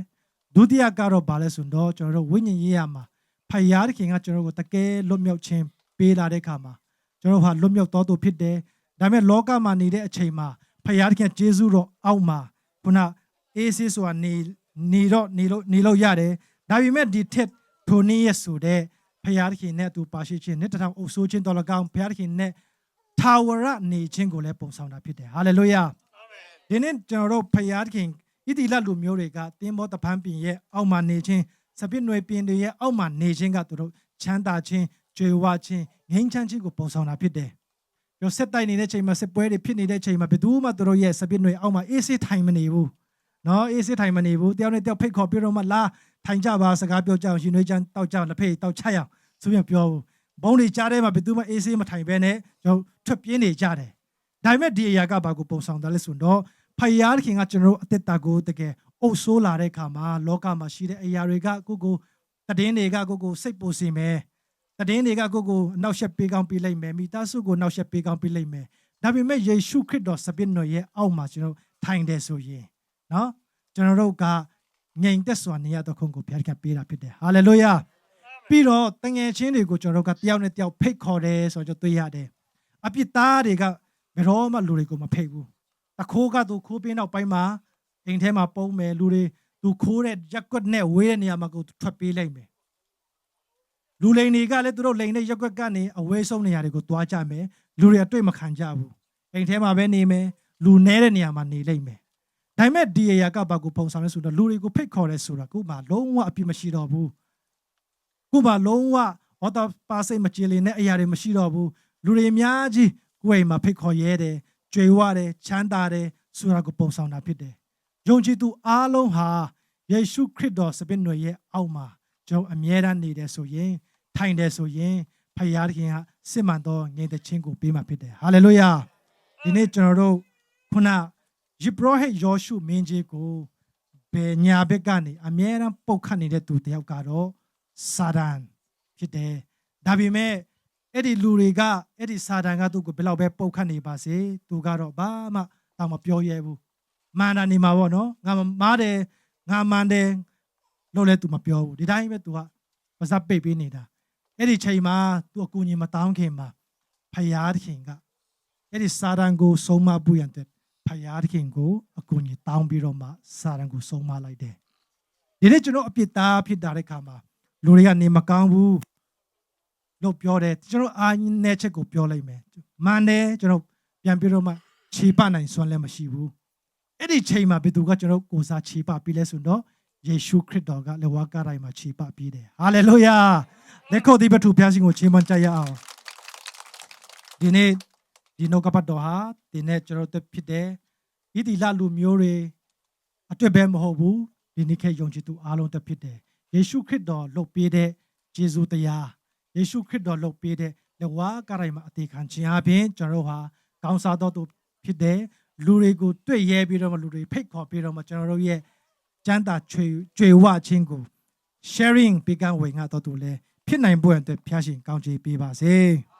ဒုတိယကတော့ဘာလဲဆိုတော့ကျွန်တော်တို့ဝိညာဉ်ရေးရမှာဘုရားသခင်ကကျွန်တော်တို့ကိုတကယ်လွတ်မြောက်ခြင်းပေးလာတဲ့အခါမှာကျွန်တော်ဟာလွတ်မြောက်တော်သူဖြစ်တယ်ဒါပေမဲ့လောကမှာနေတဲ့အချိန်မှာဘုရားသခင်ယေရှုတော်အောက်မှာခုနအေးဆေးဆိုတာနေလို့ရတယ်ဒါပေမဲ့ဒီထက်ထိုနည်းရဆိုတဲ့ဘုရားသခင်နဲ့အတူပါရှိခြင်းနဲ့တထောင်အုပ်ဆိုးခြင်းတော်လကောင်းဘုရားသခင်နဲ့ထာဝရနေခြင်းကိုလည်းပုံဆောင်တာဖြစ်တယ်ဟာလေလုယာဒီနေ့ကျွန်တော်တို့ဘုရားသခင်ဣတိလလူမျိုးတွေကတင်းဘောတပန်းပင်ရဲ့အောက်မှာနေခြင်းစပစ်နွယ်ပင်တွေရဲ့အောက်မှာနေခြင်းကသူတို့ချမ်းသာခြင်းကြွယ်ဝခြင်းငြိမ်းချမ်းခြင်းကိုပုံဆောင်တာဖြစ်တယ်ပြောဆက်တိုက်နေတဲ့ချိန်မှာစစ်ပွဲတွေဖြစ်နေတဲ့ချိန်မှာဘယ်သူမှသူတို့ရဲ့စပစ်နွယ်အောက်မှာအေးဆေးထိုင်မနေဘူးနော်အေးဆေးထိုင်မနေဘူးတယောက်နဲ့တယောက်ဖိတ်ခေါ်ပြီးတော့မှလာထိုင်ကြပါစကားပြောကြအောင်ရှင်နွေးချမ်းတောက်ကြအောင်လက်ဖေးတောက်ချရအောင်ဆိုပြန်ပြောဘူးဘုံတွေကြားထဲမှာဘယ်သူမှအေးဆေးမထိုင်ဘဲနဲ့ကျွန်တော်ထွက်ပြေးနေကြတယ်ဒါပေမဲ့ဒီအရာကဘာကိုပုံဆောင်တယ်လဲဆိုတော့ဖယားခင်ကကျွန်တော်တို့အသက်တာကိုတကယ်အုပ်ဆိုးလာတဲ့အခါမှာလောကမှာရှိတဲ့အရာတွေကကိုတည်င်းတွေကကိုစိတ်ပူစေမယ်တည်င်းတွေကကိုအနောက်ရှက်ပေးကောင်းပေးလိုက်မယ်မိသားစုကိုနောက်ရှက်ပေးကောင်းပေးလိုက်မယ်ဒါပေမဲ့ယေရှုခရစ်တော်စပစ်တော်ရဲ့အောက်မှာကျွန်တော်ထိုင်တယ်ဆိုရင်နော်ကျွန်တော်တို့ကငြိမ်သက်စွာနေရတဲ့ခုံကိုဘုရားကပေးတာဖြစ်တယ်ဟာလေလုယာပြီးတော့တငယ်ချင်းတွေကိုကျွန်တော်တို့ကတယောက်နဲ့တယောက်ဖိတ်ခေါ်တယ်ဆိုတော့တွေ့ရတယ်အပြစ်သားတွေကဘယ်တော့မှလူတွေကိုမဖိတ်ဘူးတခိုးကသူခိုးပင်းနောက်ပိုင်းမှာအိမ်ထဲမှာပုံမယ်လူတွေသူခိုးတဲ့ရက်ကွက်နဲ့ဝေးတဲ့နေရာမှာကိုထွက်ပြေးလိုက်မယ်လူလိန်တွေကလည်းသူတို့လိန်တဲ့ရက်ကွက်ကနေအဝေးဆုံးနေရာတွေကိုတွားကြမယ်လူတွေအတွေ့မခံကြဘူးအိမ်ထဲမှာပဲနေမယ်လူနဲတဲ့နေရာမှာနေလိုက်မယ်ဒါပေမဲ့ဒီအရာကဘာကိုပုံဆောင်လဲဆိုတော့လူတွေကိုဖိတ်ခေါ်လဲဆိုတာကိုမှလုံးဝအပြစ်မရှိတော့ဘူးကိုမှလုံးဝဟောတာပါစိတ်မကြည်လင်တဲ့အရာတွေမရှိတော့ဘူးလူတွေအများကြီးကိုယ်အိမ်မှာဖိတ်ခေါ်ရဲတယ်ကြွေဝတယ်ချမ်းသာတယ်ဆိုတာကိုပုံဆောင်တာဖြစ်တယ်ယုံကြည်သူအားလုံးဟာယေရှုခရစ်တော်စပစ်နွယ်ရဲ့အောက်မှာကျွန်တော်အမြဲတမ်းနေတယ်ဆိုရင်ထိုင်တယ်ဆိုရင်ဖယားခင်ကစစ်မှန်သောငြိမ်သက်ခြင်းကိုပေးမှာဖြစ်တယ်ဟာလေလုယာဒီနေ့ကျွန်တော်တို့ခုနယေဘရဟိတ်ယောရှုမင်းကြီးကိုဘယ်ညာဘက်ကနေအမြဲတမ်းပုတ်ခတ်နေတဲ့သူတယောက်ကတော့စာဒန်ဖြစ်တယ်ဒါပေမဲ့အဲ့ဒီလူတွေကအဲ့ဒီစာဒန်ကသူ့ကိုဘယ်လောက်ပဲပုတ်ခတ်နေပါစေသူကတော့ဘာမှတောင်မပြောရဲဘူးမာနာနေမှာပေါ့နော်ငါမားတယ်ငါမန်တယ်လို့လည်းသူမပြောဘူးဒီတိုင်းပဲသူကပါစပ်ပိတ်ပေးနေတာအဲ့ဒီချိန်မှာသူအကူအညီမတောင်းခင်မှာဖယားခင်ကအဲ့ဒီစာဒန်ကိုဆုံးမဖို့ရန်တဲ့ဖယားခင်ကိုအကူအညီတောင်းပြီးတော့မှစာဒန်ကိုဆုံးမလိုက်တယ်ဒီနေ့ကျွန်တော်အပြစ်သားဖြစ်တာတဲ့ခါမှာလူတွေကနေမကောင်းဘူးလို့ပြောတယ်ကျွန်တော်အာနဲ့ချက်ကိုပြောလိုက်မယ်မန်တယ်ကျွန်တော်ပြန်ပြီးတော့မှခြေပနိုင်စွမ်းလည်းမရှိဘူးအဲ့ဒီချိန်မှာဘယ်သူကကျွန်တော်ကိုစားခြေပပြီးလဲဆိုတော့ယေရှုခရစ်တော်ကလက်ဝါးကားတိုင်းမှာခြေပပြီးတယ်ဟာလေလုယာလက်ခုပ်ဒီပထုဖျားရှင်ကိုချီးမွမ်းကြရအောင်ဒီနေ့ဒီနှုတ်ကပတ်တော်ဟာဒီနေ့ကျွန်တော်တို့ဖြစ်တဲ့ဣတိလလူမျိုးတွေအတွက်ပဲမဟုတ်ဘူးဒီနေ့ခေတ်ယုံကြည်သူအားလုံးတက်ဖြစ်တယ် ယေရှုခရစ်တော်လုပ်ပေးတဲ့ဂျေဇုတရားယေရှုခရစ်တော်လုပ်ပေးတဲ့လက်ဝါးကားတိုင်းမှာအသေးခံခြင်းအပြင်ကျွန်တော်တို့ဟာကောင်းစားတော်သူဖြစ်တဲ့လူတွေကိုတွေ့ရဲပြီးတော့မှလူတွေဖိတ်ခေါ်ပြီးတော့မှကျွန်တော်တို့ရဲ့ကျမ်းသာကြွေဝခြင်းကို sharing ပေးကမ်းဝေငှတော်သူလည်းဖြစ်နိုင်ဖို့အတွက်ဖျားရှင်ကောင်းချီးပေးပါစေ။